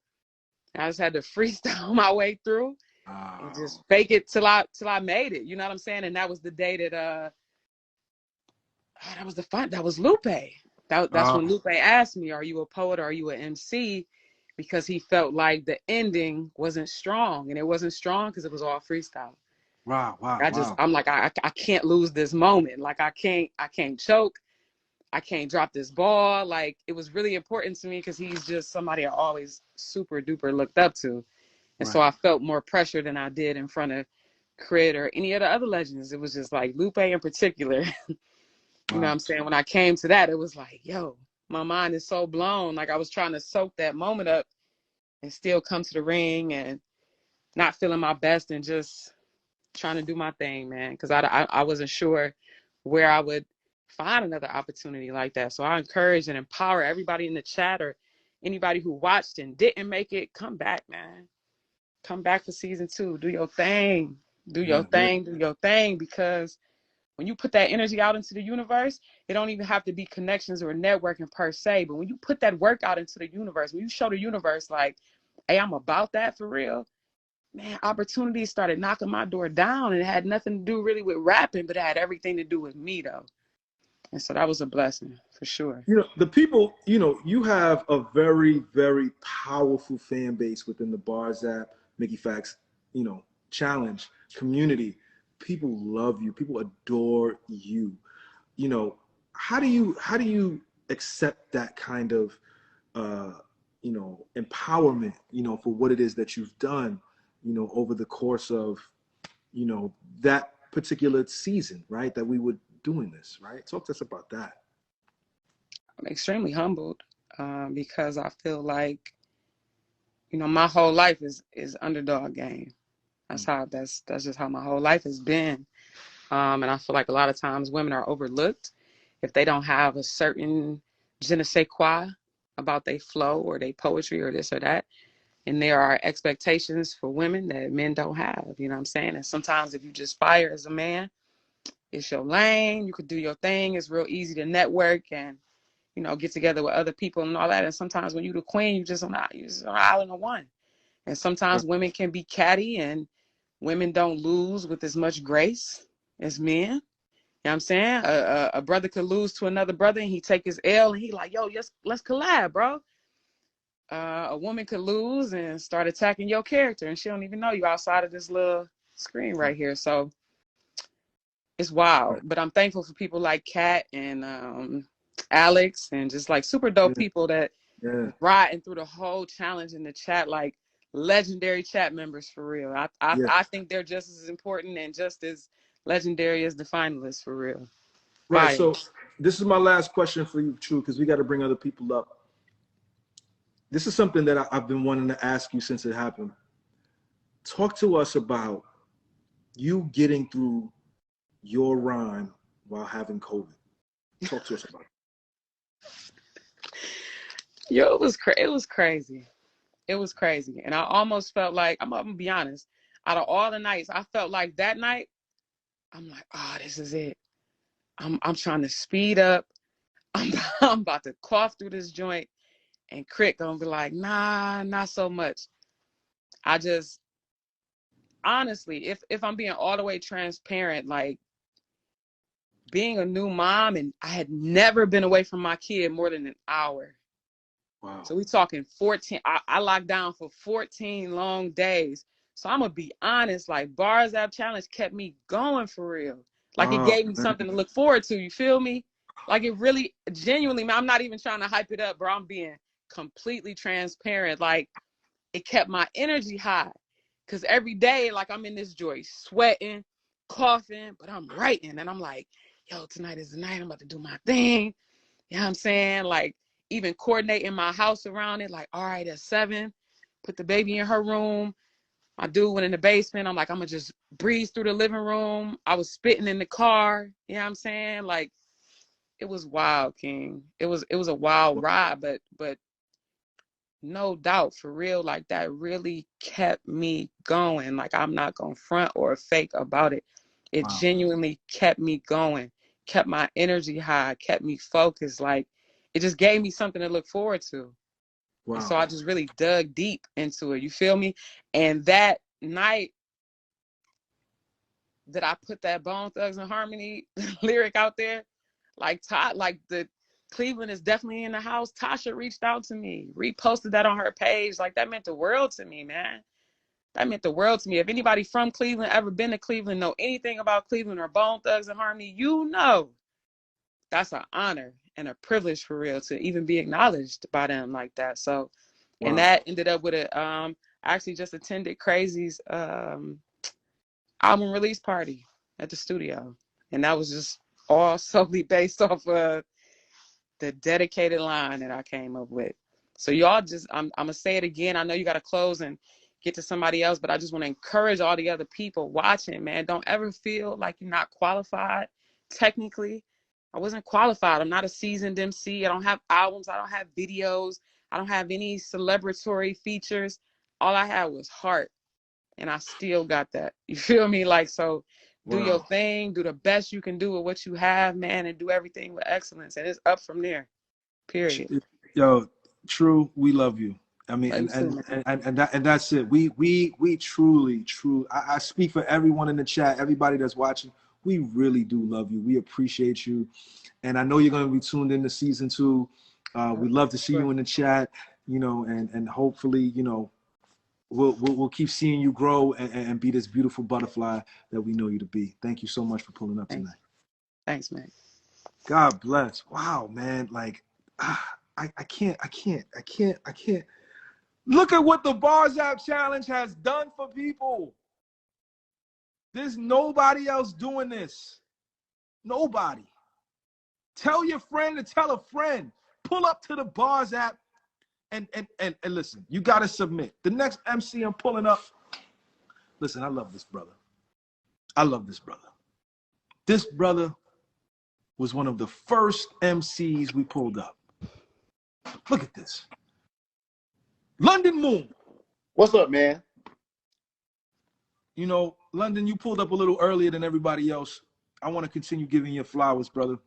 I just had to freestyle my way through and just fake it till I made it. You know what I'm saying? And that was the day that that was Lupe. That's when Lupe asked me, are you a poet or are you an MC? Because he felt like the ending wasn't strong, and it wasn't strong because it was all freestyle. Wow. I'm like, I can't lose this moment. Like I can't choke. I can't drop this ball. Like, it was really important to me because he's just somebody I always super duper looked up to. And so I felt more pressure than I did in front of Crit or any of the other legends. It was just like Lupe in particular. You know what I'm saying? When I came to that, it was like, yo, my mind is so blown. Like, I was trying to soak that moment up and still come to the ring and not feeling my best and just trying to do my thing, man, because I wasn't sure where I would find another opportunity like that. So I encourage and empower everybody in the chat or anybody who watched and didn't make it, come back, man. Come back for season 2. Do your thing. Do your thing. Do your thing. Because when you put that energy out into the universe, it don't even have to be connections or networking per se. But when you put that work out into the universe, when you show the universe like, hey, I'm about that for real, man, opportunities started knocking my door down. And it had nothing to do really with rapping, but it had everything to do with me, though. And so that was a blessing for sure. You know, the people, you know, you have a very, very powerful fan base within the Bars app, Mickey Factz, you know, challenge community. People love you. People adore you. You know, how do you accept that kind of, you know, empowerment, you know, for what it is that you've done, you know, over the course of, you know, that particular season, right? That we were doing this, right? Talk to us about that. I'm extremely humbled because I feel like, you know, my whole life is underdog game. That's just how my whole life has been. And I feel like a lot of times women are overlooked if they don't have a certain je ne sais quoi about their flow or their poetry or this or that. And there are expectations for women that men don't have, you know what I'm saying? And sometimes if you just fire as a man, it's your lane, you could do your thing. It's real easy to network and, you know, get together with other people and all that. And sometimes when you're the queen, you're just on an island of one. And sometimes women can be catty and women don't lose with as much grace as men. You know what I'm saying? A brother could lose to another brother and he take his L and he like, yo, let's collab, bro. A woman could lose and start attacking your character and she don't even know you outside of this little screen right here. So it's wild. But I'm thankful for people like Kat and Alex and just like super dope people that riding through the whole challenge in the chat, like legendary chat members for real. I think they're just as important and just as legendary as the finalists for real. Right. So this is my last question for you, True, because we got to bring other people up. This is something that I've been wanting to ask you since it happened. Talk to us about you getting through your rhyme while having COVID. Talk to us about it. Yo, it was crazy. It was crazy. And I almost felt like, I'm gonna be honest, out of all the nights, I felt like that night, I'm like, oh, this is it. I'm trying to speed up. I'm about to cough through this joint. And Crit gonna be like, nah, not so much. I just, honestly, if I'm being all the way transparent, like being a new mom and I had never been away from my kid more than an hour. Wow. So we talking 14, I locked down for 14 long days. So I'm gonna be honest, like Bars App Challenge kept me going for real. Like it gave me something to look forward to, you feel me? Like it really, genuinely, man, I'm not even trying to hype it up, bro. I'm being completely transparent. Like it kept my energy high. Cause every day, like I'm in this joy, sweating, coughing, but I'm writing. And I'm like, yo, tonight is the night. I'm about to do my thing. You know what I'm saying? Like even coordinating my house around it. Like, all right, at 7, put the baby in her room. My dude went in the basement. I'm like, I'm gonna just breeze through the living room. I was spitting in the car. You know what I'm saying? Like, it was wild, King. It was a wild ride, but no doubt, for real, like that really kept me going. Like I'm not gonna front or fake about it. It genuinely kept me going, kept my energy high, kept me focused. Like it just gave me something to look forward to. Wow. And so I just really dug deep into it. You feel me? And that night that I put that Bone Thugs and Harmony lyric out there, like Todd, like the Cleveland is definitely in the house. Tasha reached out to me, reposted that on her page. Like that meant the world to me, man. That meant the world to me. If anybody from Cleveland ever been to Cleveland, know anything about Cleveland or Bone Thugs and Harmony, you know that's an honor and a privilege for real to even be acknowledged by them like that. So, and that ended up with a I actually just attended Crazy's album release party at the studio, and that was just all solely based off of the dedicated line that I came up with. So y'all just, I'm gonna say it again. I know you got to close and get to somebody else, but I just want to encourage all the other people watching, man. Don't ever feel like you're not qualified. Technically, I wasn't qualified. I'm not a seasoned MC. I don't have albums. I don't have videos. I don't have any celebratory features. All I had was heart, and I still got that. You feel me? Like, so do your thing, do the best you can do with what you have, man, and do everything with excellence. And it's up from there, period. Yo, True, we love you. I mean, Love you too, and that's it. We truly, I speak for everyone in the chat, everybody that's watching. We really do love you. We appreciate you. And I know you're going to be tuned into season 2. We'd love to see you in the chat, you know, and hopefully, you know, we'll keep seeing you grow and be this beautiful butterfly that we know you to be. Thank you so much for pulling up tonight. Thanks, man. God bless. Wow, man. Like, I can't. Look at what the Bars App Challenge has done for people. There's nobody else doing this. Nobody. Tell your friend to tell a friend. Pull up to the Bars App and listen. You got to submit. The next MC I'm pulling up. Listen, I love this brother. I love this brother. This brother was one of the first MCs we pulled up. Look at this. London Moon. What's up, man? You know, London, you pulled up a little earlier than everybody else. I want to continue giving you flowers, brother.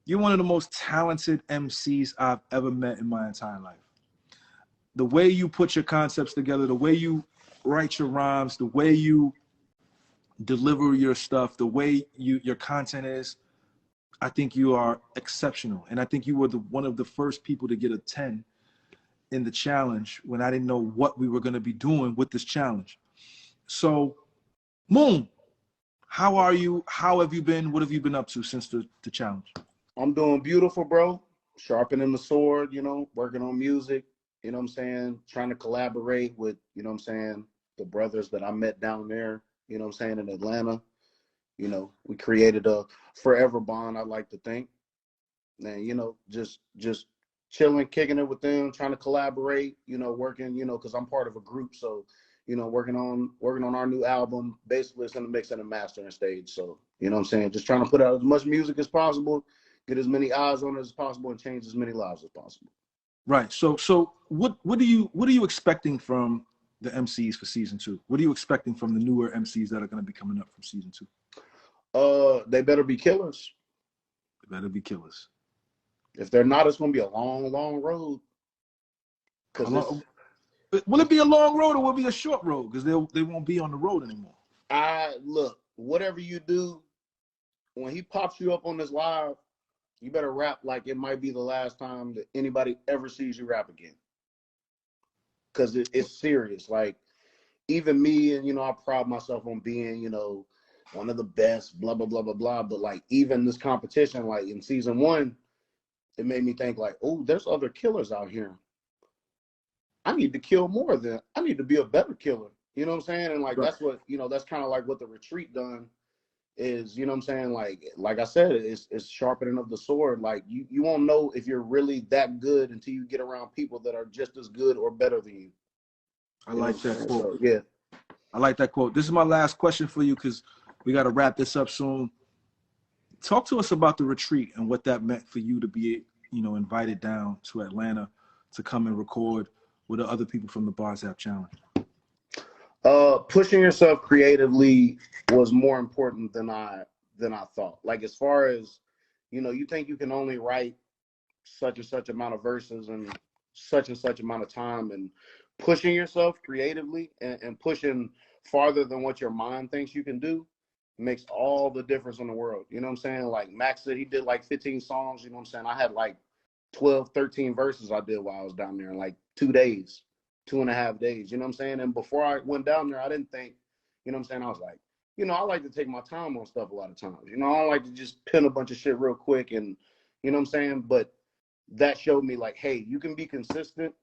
You're one of the most talented MCs I've ever met in my entire life. The way you put your concepts together, the way you write your rhymes, the way you deliver your stuff, the way your content is, I think you are exceptional. And I think you were one of the first people to get a 10 in the challenge when I didn't know what we were going to be doing with this challenge. So, Moon, how are you? How have you been? What have you been up to since the challenge? I'm doing beautiful, bro. Sharpening the sword, you know, working on music, you know what I'm saying? Trying to collaborate with, you know what I'm saying, the brothers that I met down there, you know what I'm saying, in Atlanta. You know, we created a forever bond, I like to think. And, you know, just chilling, kicking it with them, trying to collaborate, you know, working, you know, because I'm part of a group. So, you know, working on our new album. Basically, it's in the mix and the mastering stage. So, you know what I'm saying? Just trying to put out as much music as possible, get as many eyes on it as possible, and change as many lives as possible. Right. So what are you expecting from the MCs for season 2? What are you expecting from the newer MCs that are going to be coming up from season 2? They better be killers. They better be killers. If they're not, it's going to be a long, long road. Will it be a long road or will it be a short road? Because they won't be on the road anymore. Look, whatever you do, when he pops you up on this live, you better rap like it might be the last time that anybody ever sees you rap again. Because it's serious. Like, even me, and, you know, I pride myself on being, you know, one of the best, blah, blah, blah, blah, blah. But, like, even this competition, like, in season 1, it made me think, like, oh, there's other killers out here. I need to kill more than, I need to be a better killer. You know what I'm saying? And, like, that's what, you know, that's kind of like what the retreat done is, you know what I'm saying? Like I said, it's sharpening of the sword. Like, you won't know if you're really that good until you get around people that are just as good or better than you. I like that quote. So, yeah. I like that quote. This is my last question for you because we got to wrap this up soon. Talk to us about the retreat and what that meant for you to be, you know, invited down to Atlanta to come and record with the other people from the Bars App Challenge. Pushing yourself creatively was more important than I thought. Like, as far as, you know, you think you can only write such and such amount of verses in such and such amount of time, and pushing yourself creatively and pushing farther than what your mind thinks you can do makes all the difference in the world. You know what I'm saying? Like, Max said he did like 15 songs. You know what I'm saying? I had like 12, 13 verses I did while I was down there in like 2 days. 2.5 days, you know what I'm saying? And before I went down there, I didn't think, you know what I'm saying? I was like, you know, I like to take my time on stuff a lot of times. You know, I don't like to just pin a bunch of shit real quick and, you know what I'm saying? But that showed me, like, hey, you can be consistent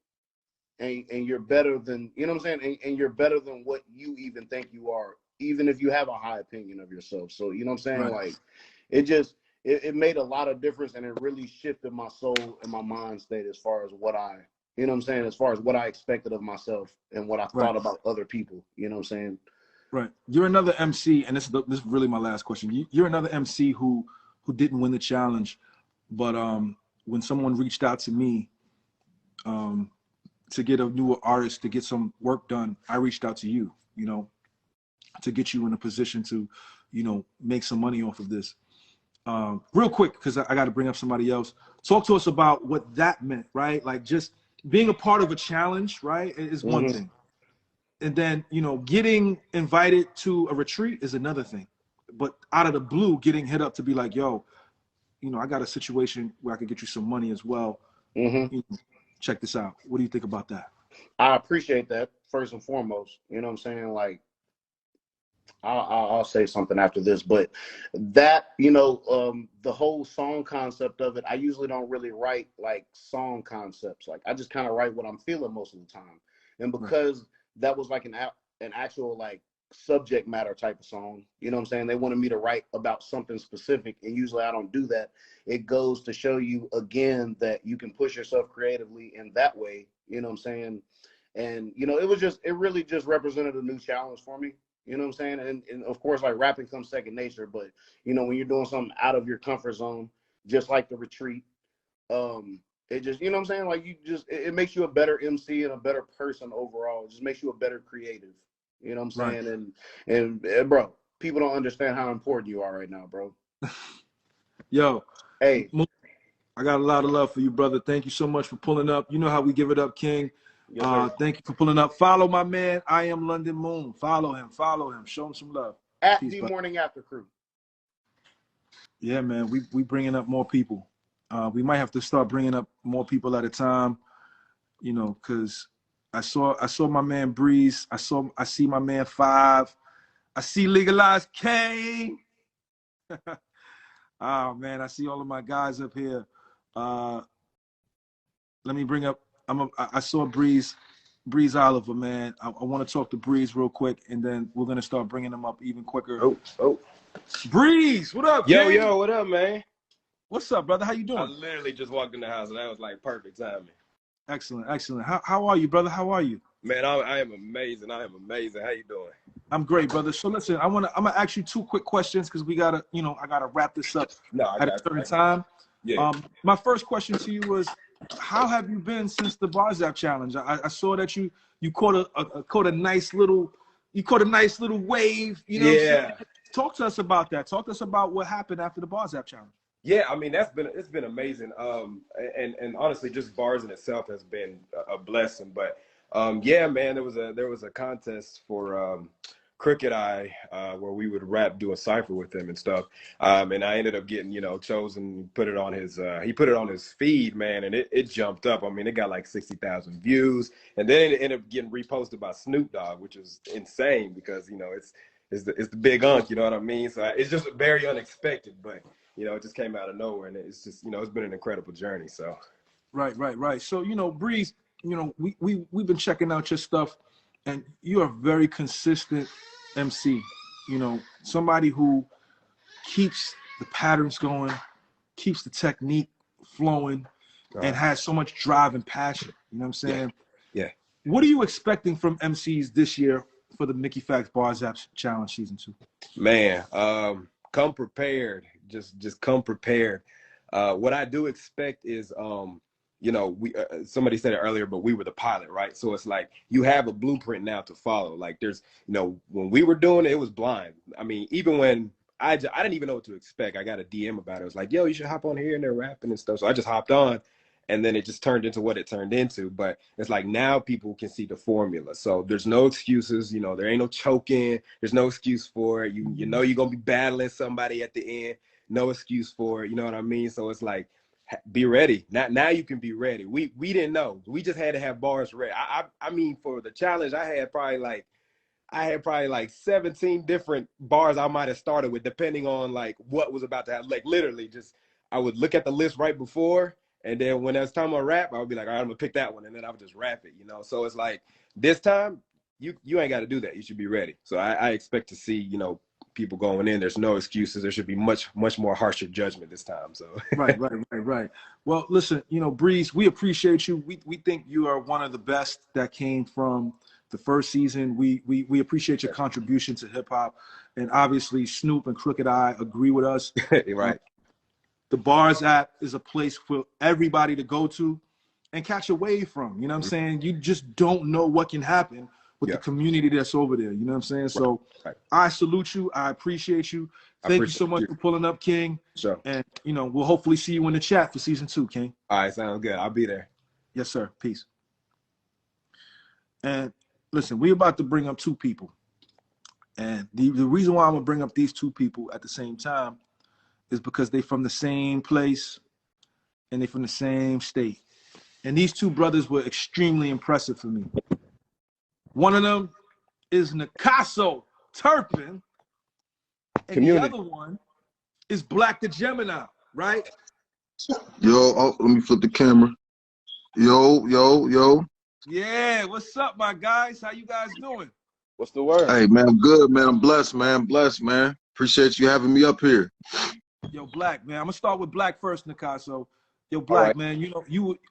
and you're better than, you know what I'm saying? And you're better than what you even think you are, even if you have a high opinion of yourself. So, you know what I'm saying? Right. Like, it made a lot of difference, and it really shifted my soul and my mind state as far as what I You know what I'm saying? As far as what I expected of myself and what I thought about other people. You know what I'm saying? Right. You're another MC, and this is really my last question. You're another MC who didn't win the challenge, but when someone reached out to me to get a newer artist to get some work done, I reached out to you, you know, to get you in a position to, you know, make some money off of this. Real quick, because I got to bring up somebody else. Talk to us about what that meant, right? Like just being a part of a challenge, right, is one thing. And then, you know, getting invited to a retreat is another thing. But out of the blue, getting hit up to be like, yo, you know, I got a situation where I could get you some money as well. You know, check this out. What do you think about that? I appreciate that, first and foremost. You know what I'm saying? Like, I'll say something after this, but that, you know, the whole song concept of it, I usually don't really write like song concepts. Like I just kind of write what I'm feeling most of the time. And because that was like an actual like subject matter type of song, you know what I'm saying? They wanted me to write about something specific, and usually I don't do that. It goes to show you again that you can push yourself creatively in that way, you know what I'm saying? And, you know, it really just represented a new challenge for me. You know what I'm saying? And of course, like rapping comes second nature, but you know, when you're doing something out of your comfort zone, just like the retreat, it just, you know what I'm saying? Like it makes you a better MC and a better person overall. It just makes you a better creative. You know what I'm saying? And bro, people don't understand how important you are right now, bro. Yo, hey, I got a lot of love for you, brother. Thank you so much for pulling up. You know how we give it up, King. Yes, thank you for pulling up. Follow my man, I Am London Moon. Follow him. Show him some love. At Peace, the brother. Morning After Crew. Yeah, man, we bringing up more people. We might have to start bringing up more people at a time, you know, because I saw my man Breeze. I see my man Five. I see Legalized Kane. Oh man, I see all of my guys up here. Let me bring up. I saw Breeze Oliver, man. I want to talk to Breeze real quick, and then we're gonna start bringing him up even quicker. Oh, Breeze, what up, yo, King? yo, what up, man? What's up, brother? How you doing? I literally just walked in the house, and that was like perfect timing. Excellent. How are you, brother? How are you? Man, I am amazing. How you doing? I'm great, brother. So listen, I'm gonna ask you two quick questions because we gotta, you know, I gotta wrap this up at a certain time. Yeah. My first question to you was, how have you been since the Bars App challenge? I saw that you caught a nice little wave. You know what I'm saying? Talk to us about that. Talk to us about what happened after the Bars App challenge. Yeah, I mean it's been amazing. And honestly, just bars in itself has been a blessing. But yeah, man, there was a contest for Crooked Eye where we would rap, do a cipher with him and stuff. And I ended up getting, you know, chosen. Put it on his he put it on his feed, man, and it jumped up. I mean, it got like 60,000 views, and then it ended up getting reposted by Snoop Dogg, which is insane because, you know, it's the big unk, you know what I mean? So it's just very unexpected, but you know, it just came out of nowhere, and it's just, you know, it's been an incredible journey. So Right. So, you know, Breeze, you know, we've been checking out your stuff, and you're a very consistent MC. You know, somebody who keeps the patterns going, keeps the technique flowing, and has so much drive and passion. You know what I'm saying? Yeah. What are you expecting from MCs this year for the Mickey Factz BARS App Challenge Season 2? Man, come prepared. Just come prepared. What I do expect is, you know, we somebody said it earlier, but we were the pilot, right? So it's like you have a blueprint now to follow. Like there's, you know, when we were doing it, it was blind. I mean, even when I didn't even know what to expect. I got a DM about it. It was like, yo, you should hop on here, and they're rapping and stuff. So I just hopped on, and then it just turned into what it turned into. But it's like now people can see the formula. So there's no excuses. You know, there ain't no choking. There's no excuse for it. You know you're going to be battling somebody at the end. No excuse for it. You know what I mean? So it's like, be ready. Now you can be ready. We didn't know. We just had to have bars ready. I mean, for the challenge, I had probably like 17 different bars I might have started with, depending on like what was about to happen. Like literally just, I would look at the list right before, and then when it was time to rap, I would be like, all right, I'm gonna pick that one, and then I would just rap it, you know? So it's like, this time, you ain't got to do that. You should be ready. So I expect to see, you know, people going in. There's no excuses. There should be much more harsher judgment this time. So Right. Well, listen, Breeze, we appreciate you. We think you are one of the best that came from the first season. We appreciate your contribution to hip hop, and obviously Snoop and Crooked Eye agree with us. Right. The Bars app is a place for everybody to go to and catch a wave from. You know what I'm saying? You just don't know what can happen with the community that's over there. You know what I'm saying? So I salute you. I appreciate you. Thank you so much for pulling up, King. Sure. And, we'll hopefully see you in the chat for season 2, King. All right, sounds good. I'll be there. Yes, sir. Peace. And listen, we're about to bring up 2 people. And the reason why I'm going to bring up these 2 people at the same time is because they from the same place and they from the same state. And these 2 brothers were extremely impressive for me. One of them is Nakaso Turpin, and the other one is Black the Gemini, right? Yo, let me flip the camera. Yo. Yeah, what's up, my guys? How you guys doing? What's the word? Hey, man, I'm good, man. I'm blessed, man. Appreciate you having me up here. Yo, Black, man. I'm gonna start with Black first, Nakaso. Yo, Black, man.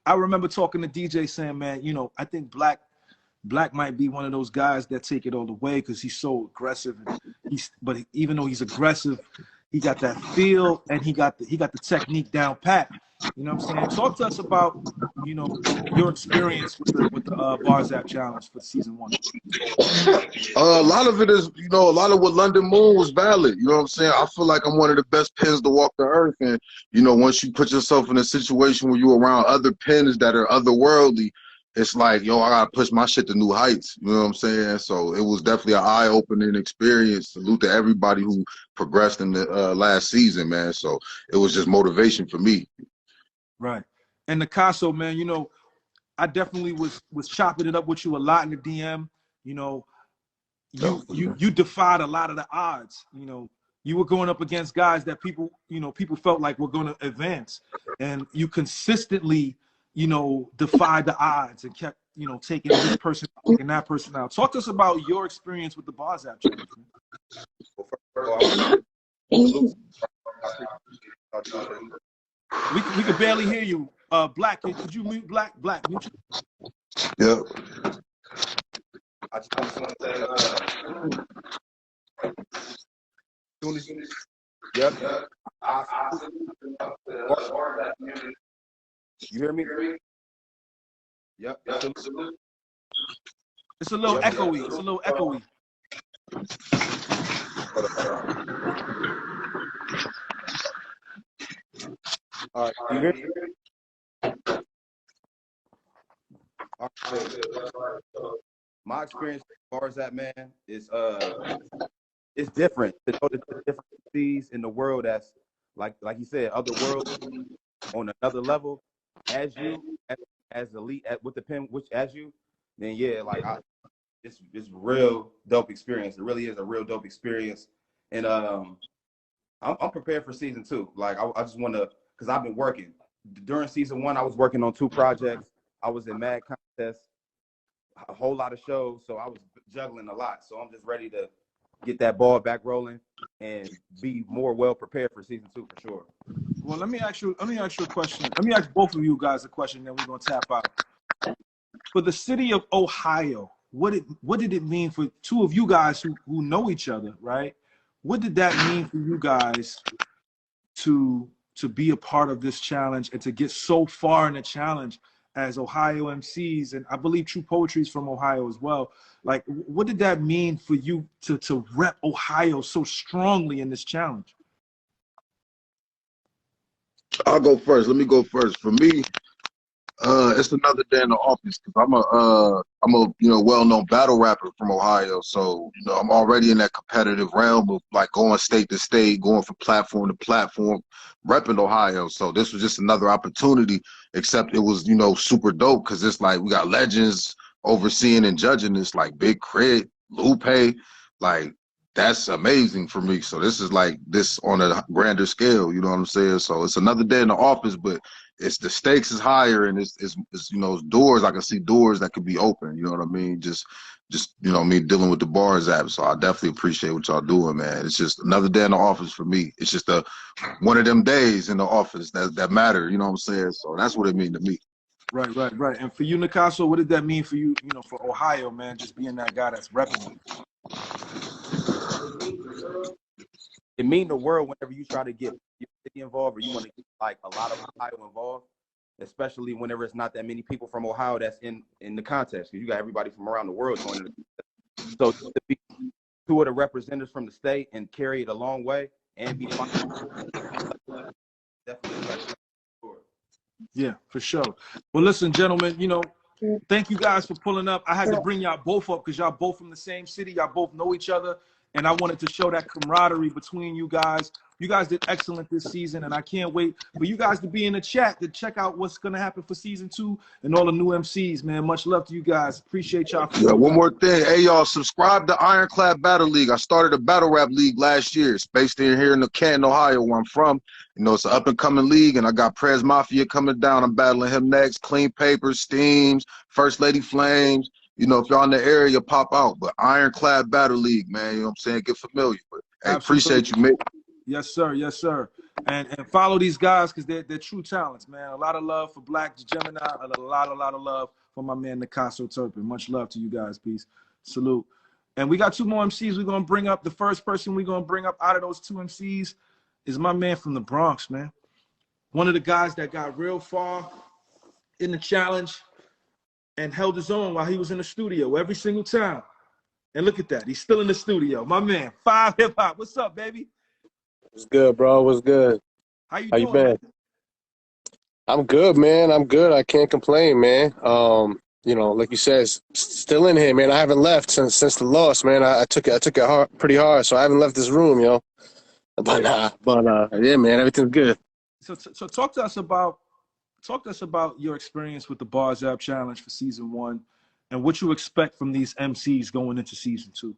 I remember talking to DJ saying, man, I think Black might be one of those guys that take it all the way because he's so aggressive. But even though he's aggressive, he got that feel and he got the technique down pat. You know what I'm saying? Talk to us about your experience with the Bars App Challenge for season 1. A lot of it is, a lot of what London Moon was valid. You know what I'm saying? I feel like I'm one of the best pens to walk the earth. And, once you put yourself in a situation where you're around other pens that are otherworldly, it's like, I got to push my shit to new heights. You know what I'm saying? So it was definitely an eye-opening experience. Salute to everybody who progressed in the last season, man. So it was just motivation for me. Right. And Nakaso, man, I definitely was chopping it up with you a lot in the DM. You defied a lot of the odds. You were going up against guys that people felt like were going to advance, and you consistently, defied the odds and kept, taking this person, taking that person out. Talk to us about your experience with the Bars App Challenge. We could barely hear you. Black, could you mute Black? Black, mute you. Yep. I just want to say, yep. You hear me? Yep. It's a little echoey. It's a little echoey. All right, you hear me? My experience with Bars App, man, is it's different. To know the different cities in the world that's like you said, other worlds on another level. As elite with the pen, then yeah, it's real dope experience. It really is a real dope experience, and I'm prepared for season 2. Like I just want to, because I've been working during season 1. I was working on 2 projects. I was in mad contests, a whole lot of shows, so I was juggling a lot. So I'm just ready to get that ball back rolling and be more well prepared for season 2 for sure. Well, let me ask you a question. Let me ask both of you guys a question, then we're gonna tap out. For the city of Ohio, what did it mean for 2 of you guys who know each other, right? What did that mean for you guys to be a part of this challenge and to get so far in the challenge as Ohio MCs? And I believe True Poetry is from Ohio as well. Like, what did that mean for you to rep Ohio so strongly in this challenge? I'll go first. Let me go first. For me, it's another day in the office because I'm a well-known battle rapper from Ohio. So I'm already in that competitive realm of like going state to state, going from platform to platform, repping Ohio. So this was just another opportunity. Except it was super dope because it's like we got legends overseeing and judging this, like Big Crit, Lupe, like. That's amazing for me. So this is like this on a grander scale, you know what I'm saying? So it's another day in the office, but it's the stakes is higher, and it's you know, it's doors. I can see doors that could be open. You know what I mean? Just you know, me dealing with the bars app. So I definitely appreciate what y'all doing, man. It's just another day in the office for me. It's just one of them days in the office that matter. You know what I'm saying? So that's what it means to me. Right, right, right. And for you, Nicasso, what did that mean for you? You know, for Ohio, man, just being that guy that's repping it. It mean the world whenever you try to get your city involved, or you want to get like a lot of Ohio involved, especially whenever it's not that many people from Ohio that's in the contest, because you got everybody from around the world going to the contest. So to be two of the representatives from the state and carry it a long way and be definitely. Yeah, for sure. Well, listen, gentlemen, you know, thank you guys for pulling up. I had to bring y'all both up because y'all both from the same city. Y'all both know each other. And I wanted to show that camaraderie between you guys. You guys did excellent this season, and I can't wait for you guys to be in the chat to check out what's going to happen for season 2 and all the new MCs, man. Much love to you guys. Appreciate y'all. Yeah, one more thing. Hey, y'all, subscribe to Ironclad Battle League. I started a battle rap league last year. It's based here in the Canton, Ohio, where I'm from. You know, it's an up-and-coming league, and I got Prez Mafia coming down. I'm battling him next. Clean Papers, Steams, First Lady Flames. You know, if y'all in the area, pop out. But Ironclad Battle League, man, you know what I'm saying? Get familiar. But hey, appreciate you, Mick. Yes, sir. Yes, sir. And follow these guys because they're true talents, man. A lot of love for Black Gemini. A lot of love for my man Nicasso Turpin. Much love to you guys. Peace. Salute. And we got 2 more MCs we're going to bring up. The first person we're going to bring up out of those 2 MCs is my man from the Bronx, man. One of the guys that got real far in the challenge and held his own while he was in the studio every single time. And look at that. He's still in the studio. My man, 5 Hip Hop. What's up, baby? What's good, bro? What's good? How you been? Man? I'm good, man. I'm good. I can't complain, man. You know, like you said, still in here, man. I haven't left since the loss, man. I took it hard, pretty hard, so I haven't left this room, yo. But yeah, man, everything's good. So talk to us about your experience with the Bars App Challenge for season 1 and what you expect from these MCs going into season 2.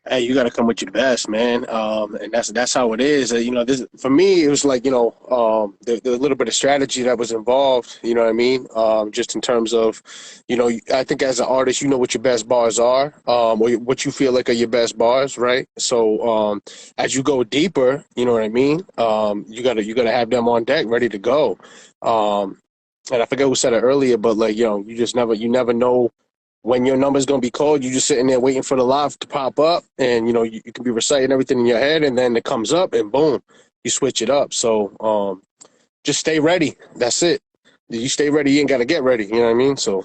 Hey, you got to come with your best, man. And that's how it is. You know, this for me, it was like, you know, the little bit of strategy that was involved. You know what I mean? Just in terms of, you know, I think as an artist, you know what your best bars are, or what you feel like are your best bars, right? So as you go deeper, you know what I mean? You gotta have them on deck, ready to go. And I forget who said it earlier, but like, you know, you never know when your number's going to be called. You just sitting there waiting for the live to pop up, and, you know, you can be reciting everything in your head, and then it comes up, and boom, you switch it up. So just stay ready. That's it. You stay ready, you ain't got to get ready. You know what I mean? So.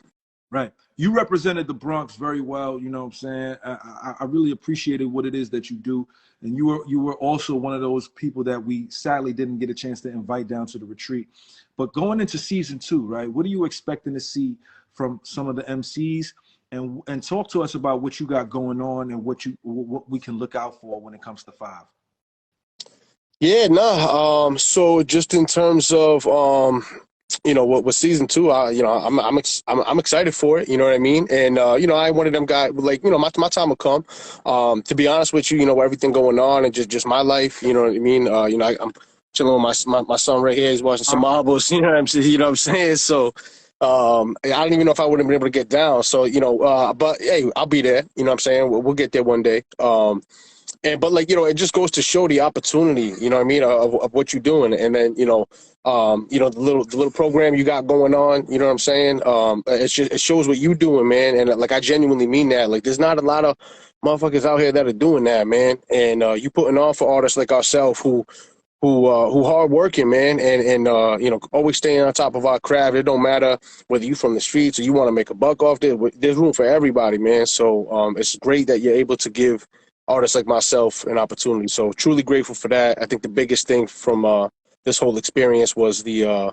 Right. You represented the Bronx very well, you know what I'm saying? I really appreciated what it is that you do. And you were also one of those people that we sadly didn't get a chance to invite down to the retreat. But going into season 2, right, what are you expecting to see from some of the MCs? And talk to us about what you got going on and what we can look out for when it comes to 5. Yeah, no. So just in terms of you know, what season 2, you know, I'm excited for it. You know what I mean? And you know, I one of them guys, like, you know, my time will come. To be honest with you, you know, everything going on and just my life. You know what I mean? You know, I'm chilling with my son right here. He's watching some marbles. You know what I'm saying? You know what I'm saying? So. I don't even know if I would have been able to get down. So, you know, but hey, I'll be there. You know what I'm saying? We'll get there one day. But like, you know, it just goes to show the opportunity, you know what I mean, of what you're doing. And then, you know, the little program you got going on, you know what I'm saying? It shows what you doing, man. And like, I genuinely mean that. Like, there's not a lot of motherfuckers out here that are doing that, man. And you putting on for artists like ourselves who hard working, man, and you know, always staying on top of our craft. It don't matter whether you from the streets or you want to make a buck off there. There's room for everybody, man. So it's great that you're able to give artists like myself an opportunity. So truly grateful for that. I think the biggest thing from this whole experience was the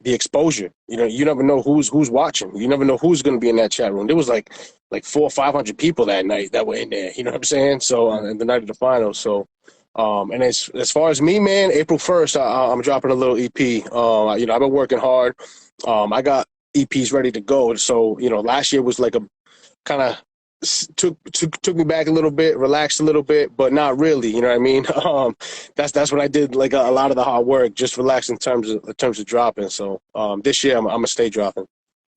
exposure. You know, you never know who's watching. You never know who's going to be in that chat room. There was like 400 or 500 people that night that were in there. You know what I'm saying? So on the night of the finals. So. And as far as me, man, April 1st, I'm dropping a little EP. You know, I've been working hard. I got EPs ready to go. So, you know, last year was like a kind of took me back a little bit, relaxed a little bit, but not really. You know what I mean? That's when I did like a lot of the hard work, just relax in terms of dropping. So this year I'm gonna stay dropping.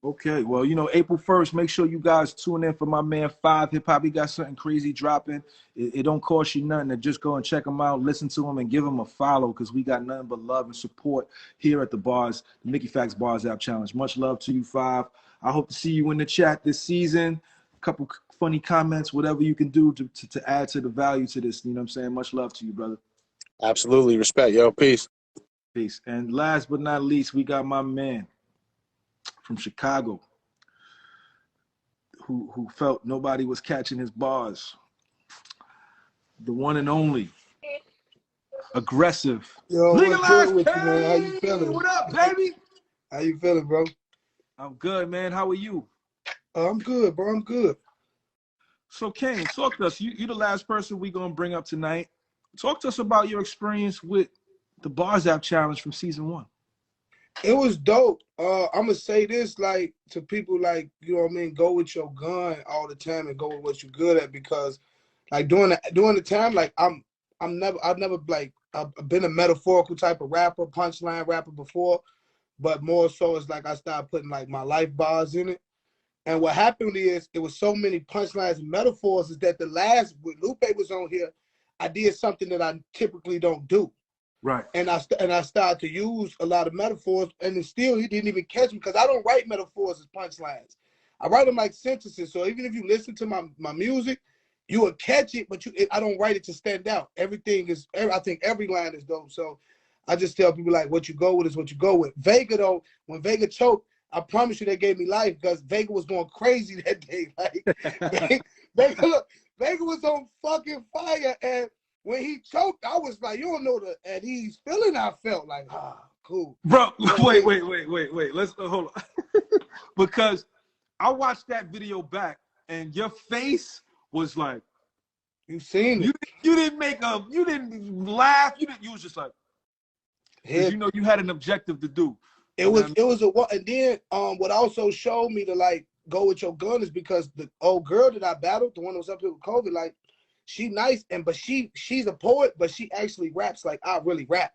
Okay, well, April 1st, make sure you guys tune in for my man Five Hip Hop. He got something crazy dropping. It don't cost you nothing to just go and check him out, listen to him, and give him a follow, because we got nothing but love and support here at the Bars, the Mickey Factz BARS App Challenge. Much love to you, Five. I hope to see you in the chat this season. A couple funny comments, whatever you can do to add to the value to this. You know what I'm saying? Much love to you, brother. Absolutely. Respect, yo. Peace. Peace. And last but not least, we got my man from Chicago, who felt nobody was catching his bars. The one and only aggressive. Yo, what's good with you, man? How you K. feeling? What up, baby? How you feeling, bro? I'm good, man. How are you? I'm good, bro. I'm good. So, Kane, talk to us. You're the last person we're going to bring up tonight. Talk to us about your experience with the BARS App Challenge from season 1. It was dope. I'm gonna say this, like, to people, like, you know what I mean, go with your gun all the time and go with what you're good at, because like during the time, like I've never like I've been a metaphorical type of rapper, punchline rapper before, but more so it's like I started putting like my life bars in it. And what happened is it was so many punchlines and metaphors is that when Lupe was on here, I did something that I typically don't do. Right. And I started to use a lot of metaphors, and then still he didn't even catch me, because I don't write metaphors as punchlines. I write them like sentences. So even if you listen to my music, you will catch it, but I don't write it to stand out. I think every line is dope. So I just tell people, like, what you go with is what you go with. Vega, though, when Vega choked, I promise you they gave me life, because Vega was going crazy that day. Like, Vega was on fucking fire, and when he choked, I was like, you don't know the at ease feeling I felt. Like, cool. Bro, wait. Let's hold on. Because I watched that video back, and your face was like, you seen it. You didn't laugh. You was just like, because you had an objective to do. And then what also showed me to like go with your gun is because the old girl that I battled, the one that was up here with COVID, like, she nice, but she's a poet, but she actually raps like I really rap.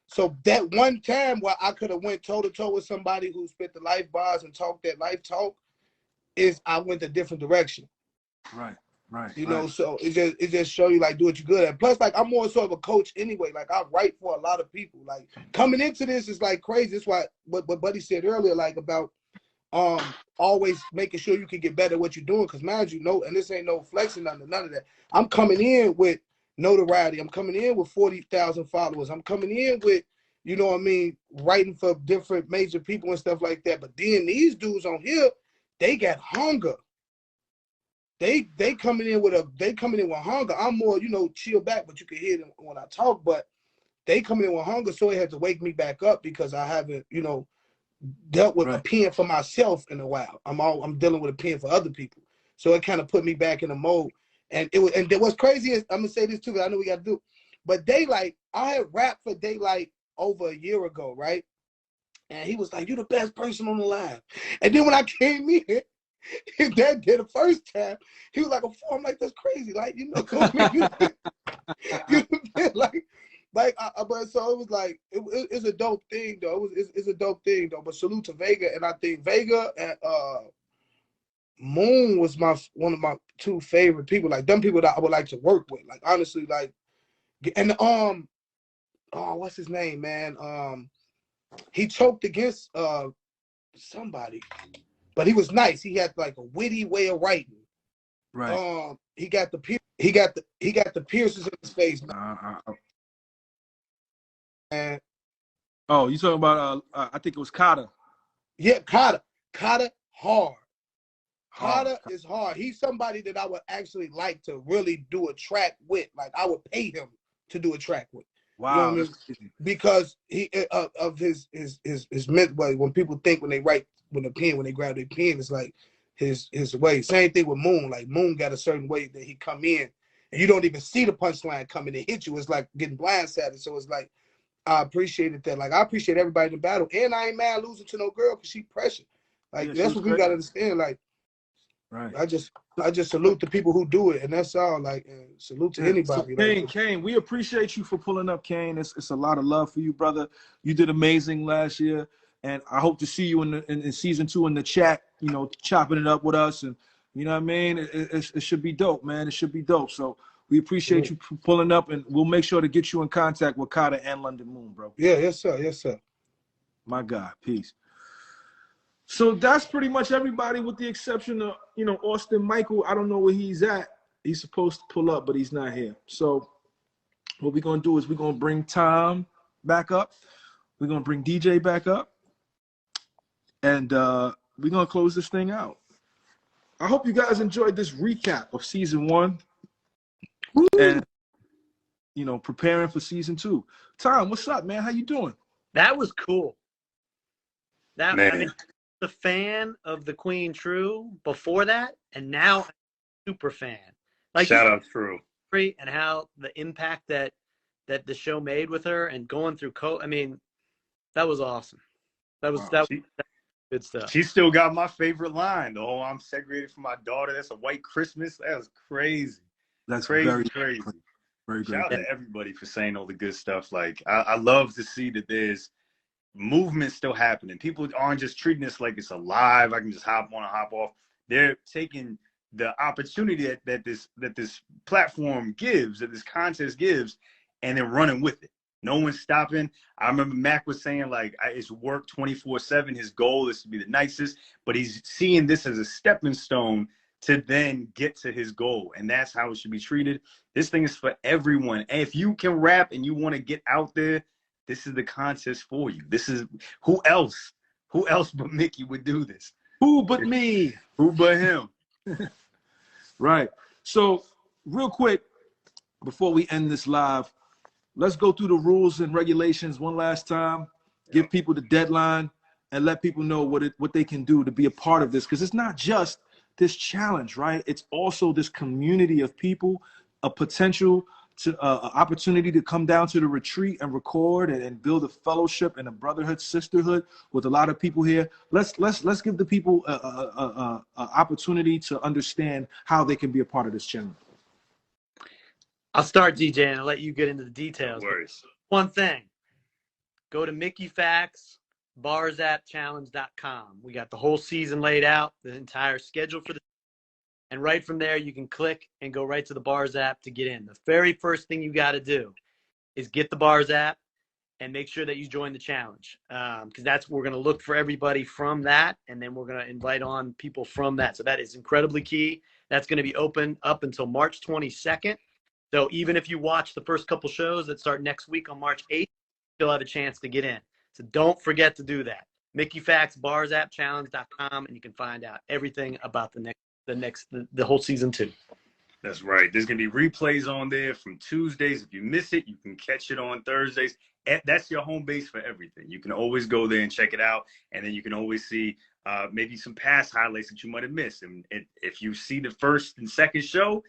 So that one time where I could have went toe to toe with somebody who spit the life bars and talked that life talk, is I went a different direction. Right. You know, so it just show you, like, do what you're good at. Plus, like, I'm more sort of a coach anyway. Like, I write for a lot of people. Like, coming into this is like crazy. That's why what Buddy said earlier, like, about always making sure you can get better at what you're doing. Because mind you, and this ain't no flexing, none of that. I'm coming in with notoriety. I'm coming in with 40,000 followers. I'm coming in with, you know what I mean, writing for different major people and stuff like that. But then these dudes on here, they got hunger. They coming in with hunger. I'm more, chill back, but you can hear them when I talk. But they coming in with hunger, so it had to wake me back up, because I haven't, dealt with a pen for myself in a while. I'm dealing with a pen for other people. So it kind of put me back in the mode. And what's crazy is, I'm gonna say this too, because I know we got to do, but Daylight, I had rapped for Daylight over a year ago, right? And he was like, "You the best person on the line." And then when I came in, that day, the first time, he was like, I'm like, that's crazy. Like, but so it was like, it's a dope thing, though. It's a dope thing, though. But salute to Vega, and I think Vega and Moon was one of my two favorite people. Like, them people that I would like to work with. Like, honestly, like, and what's his name, man? He choked against somebody, but he was nice. He had like a witty way of writing. Right. He got the piercings in his face. And you talking about I think it was Kata. Yeah, Kata hard. Kata is hard. He's somebody that I would actually like to really do a track with. Like, I would pay him to do a track with. Wow. You know what I mean? Because he of his when people think when they write with a pen, when they grab their pen, it's like his way. Same thing with Moon. Like, Moon got a certain way that he come in, and you don't even see the punchline coming to hit you. It's like getting blindsided. So it's like, I appreciated that. Like, I appreciate everybody in the battle, and I ain't mad losing to no girl because she pressured. Like, that's what we gotta understand. Like, Right. I just salute the people who do it, and that's all. Like, salute to Yeah. So anybody. Like, Kane, we appreciate you for pulling up, Kane. It's a lot of love for you, brother. You did amazing last year, and I hope to see you in season 2 in the chat. You know, chopping it up with us, and you know what I mean. It should be dope, man. It should be dope. So we appreciate you for pulling up, and we'll make sure to get you in contact with Carter and London Moon, bro. Yeah, yes sir, yes sir. My God, peace. So that's pretty much everybody with the exception of, you know, Austin Michael. I don't know where he's at. He's supposed to pull up, but he's not here. So what we're going to do is we're going to bring Tom back up. We're going to bring DJ back up. And we're going to close this thing out. I hope you guys enjoyed this recap of season 1. Woo! And, you know, preparing for season 2. Tom, what's up, man? How you doing? That was cool. That, Man. I mean, the fan of the Queen True before that, and now I'm a super fan. Like, shout out True. And how the impact that the show made with her and going through I mean, that was awesome. That was good stuff. She still got my favorite line. The whole "I'm segregated from my daughter. That's a white Christmas." That was crazy. That's crazy. Very great. Shout out to everybody for saying all the good stuff. Like, I love to see that there's movement still happening. People aren't just treating this like it's alive. I can just hop on and hop off. They're taking the opportunity that this platform gives, that this contest gives, and then running with it. No one's stopping. I remember Mac was saying, like, it's work 24/7. His goal is to be the nicest, but he's seeing this as a stepping stone to then get to his goal. And that's how it should be treated. This thing is for everyone. And if you can rap and you want to get out there, this is the contest for you. This is who else but Mickey would do this? Who but me? Who but him? Right. So real quick, before we end this live, let's go through the rules and regulations one last time, give people the deadline, and let people know what they can do to be a part of this. Because it's not just this challenge, right? It's also this community of people, a potential to opportunity to come down to the retreat and record and build a fellowship and a brotherhood, sisterhood with a lot of people here. Let's give the people a opportunity to understand how they can be a part of this channel. I'll start, DJ, and I'll let you get into the details. No worries. One thing, go to Mickey Factz BARS App Challenge.com. We got the whole season laid out, the entire schedule for the. And right from there, you can click and go right to the BARS app to get in. The very first thing you got to do is get the BARS app and make sure that you join the challenge, because that's we're going to look for everybody from that, and then we're going to invite on people from that. So that is incredibly key. That's going to be open up until March 22nd. So even if you watch the first couple shows that start next week on March 8th, you'll have a chance to get in. So don't forget to do that. Mickey Factz BARS App Challenge.com, and you can find out everything about the whole season 2. That's right. There's going to be replays on there from Tuesdays. If you miss it, you can catch it on Thursdays. That's your home base for everything. You can always go there and check it out. And then you can always see maybe some past highlights that you might have missed. And if you see the first and second show,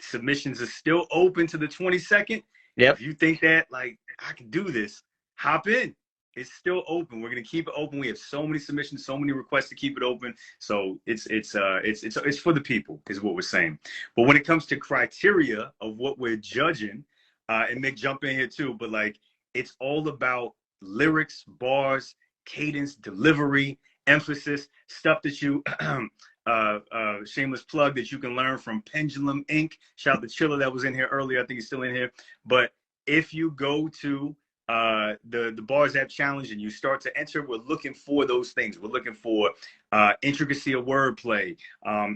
submissions are still open to the 22nd. Yep. If you think that, like, I can do this, hop in. It's still open. We're gonna keep it open. We have so many submissions, so many requests to keep it open. So it's for the people, is what we're saying. But when it comes to criteria of what we're judging, and Mick, jump in here too. But like, it's all about lyrics, bars, cadence, delivery, emphasis, stuff that you shameless plug that you can learn from Pendulum Inc. Shout out to Chiller that was in here earlier. I think he's still in here. But if you go to the BARS App Challenge and you start to enter, we're looking for those things. We're looking for intricacy of wordplay,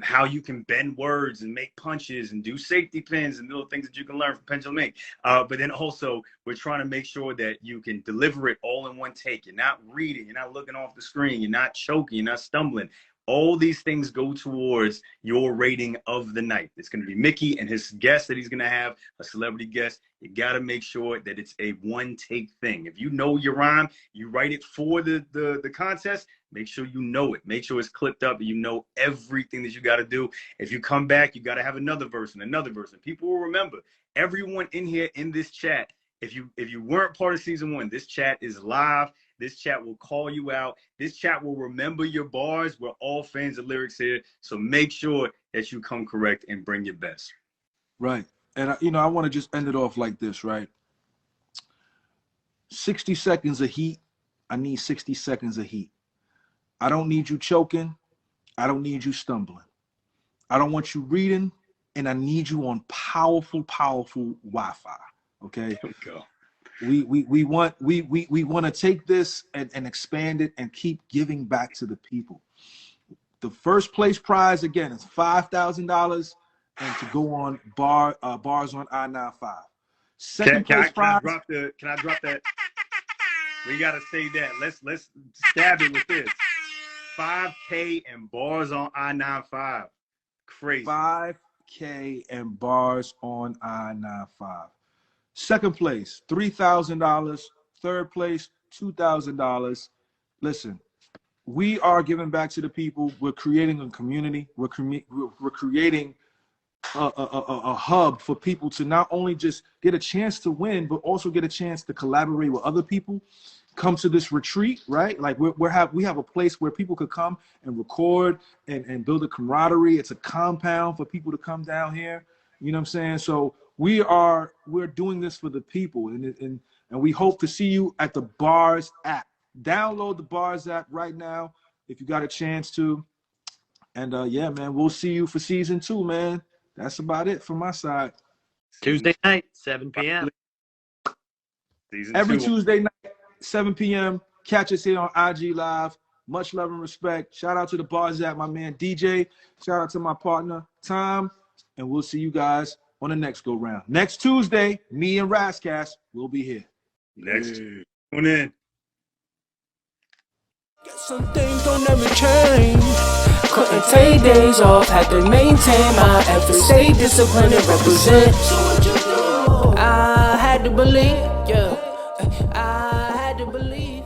how you can bend words and make punches and do safety pins and little things that you can learn from Pendulum Inc. But then also we're trying to make sure that you can deliver it all in one take. You're not reading, you're not looking off the screen, you're not choking, you're not stumbling. All these things go towards your rating of the night. It's going to be Mickey and his guest that he's going to have, a celebrity guest. You got to make sure that it's a one-take thing. If you know your rhyme, you write it for the contest, make sure you know it. Make sure it's clipped up and you know everything that you got to do. If you come back, you got to have another verse and another verse. And people will remember, everyone in here in this chat, if you weren't part of season 1, this chat is live This chat will call you out. This chat will remember your bars. We're all fans of lyrics here. So make sure that you come correct and bring your best. Right. And, you know, I want to just end it off like this, right? 60 seconds of heat. I need 60 seconds of heat. I don't need you choking. I don't need you stumbling. I don't want you reading, and I need you on powerful, powerful Wi-Fi. Okay. Go. We want to take this and expand it and keep giving back to the people. The first place prize again is $5,000 and to go on bars on I-95. Second place prize. Can I drop that? We gotta say that. Let's stab it with this. 5K and bars on I-95. Crazy. 5K and bars on I-95. Second place, $3,000. Third place, $2,000. Listen, we are giving back to the people. We're creating a community. We're creating a hub for people to not only just get a chance to win, but also get a chance to collaborate with other people. Come to this retreat, right? Like we have a place where people could come and record and build a camaraderie. It's a compound for people to come down here. You know what I'm saying? So we're doing this for the people, and we hope to see you at the BARS app. Download the BARS app right now if you got a chance to. And yeah, man, we'll see you for season 2, man. That's about it from my side. Tuesday night, 7 p.m. Every Tuesday night, 7 p.m. Catch us here on IG Live. Much love and respect. Shout out to the BARS app, my man DJ. Shout out to my partner, Tom. And we'll see you guys on the next go round. Next Tuesday, me and Rascast will be here. Next. Tune in. Some things don't ever change. Couldn't take days off, had to maintain my effort, stay disciplined and represent. I had to believe, yeah, I had to believe.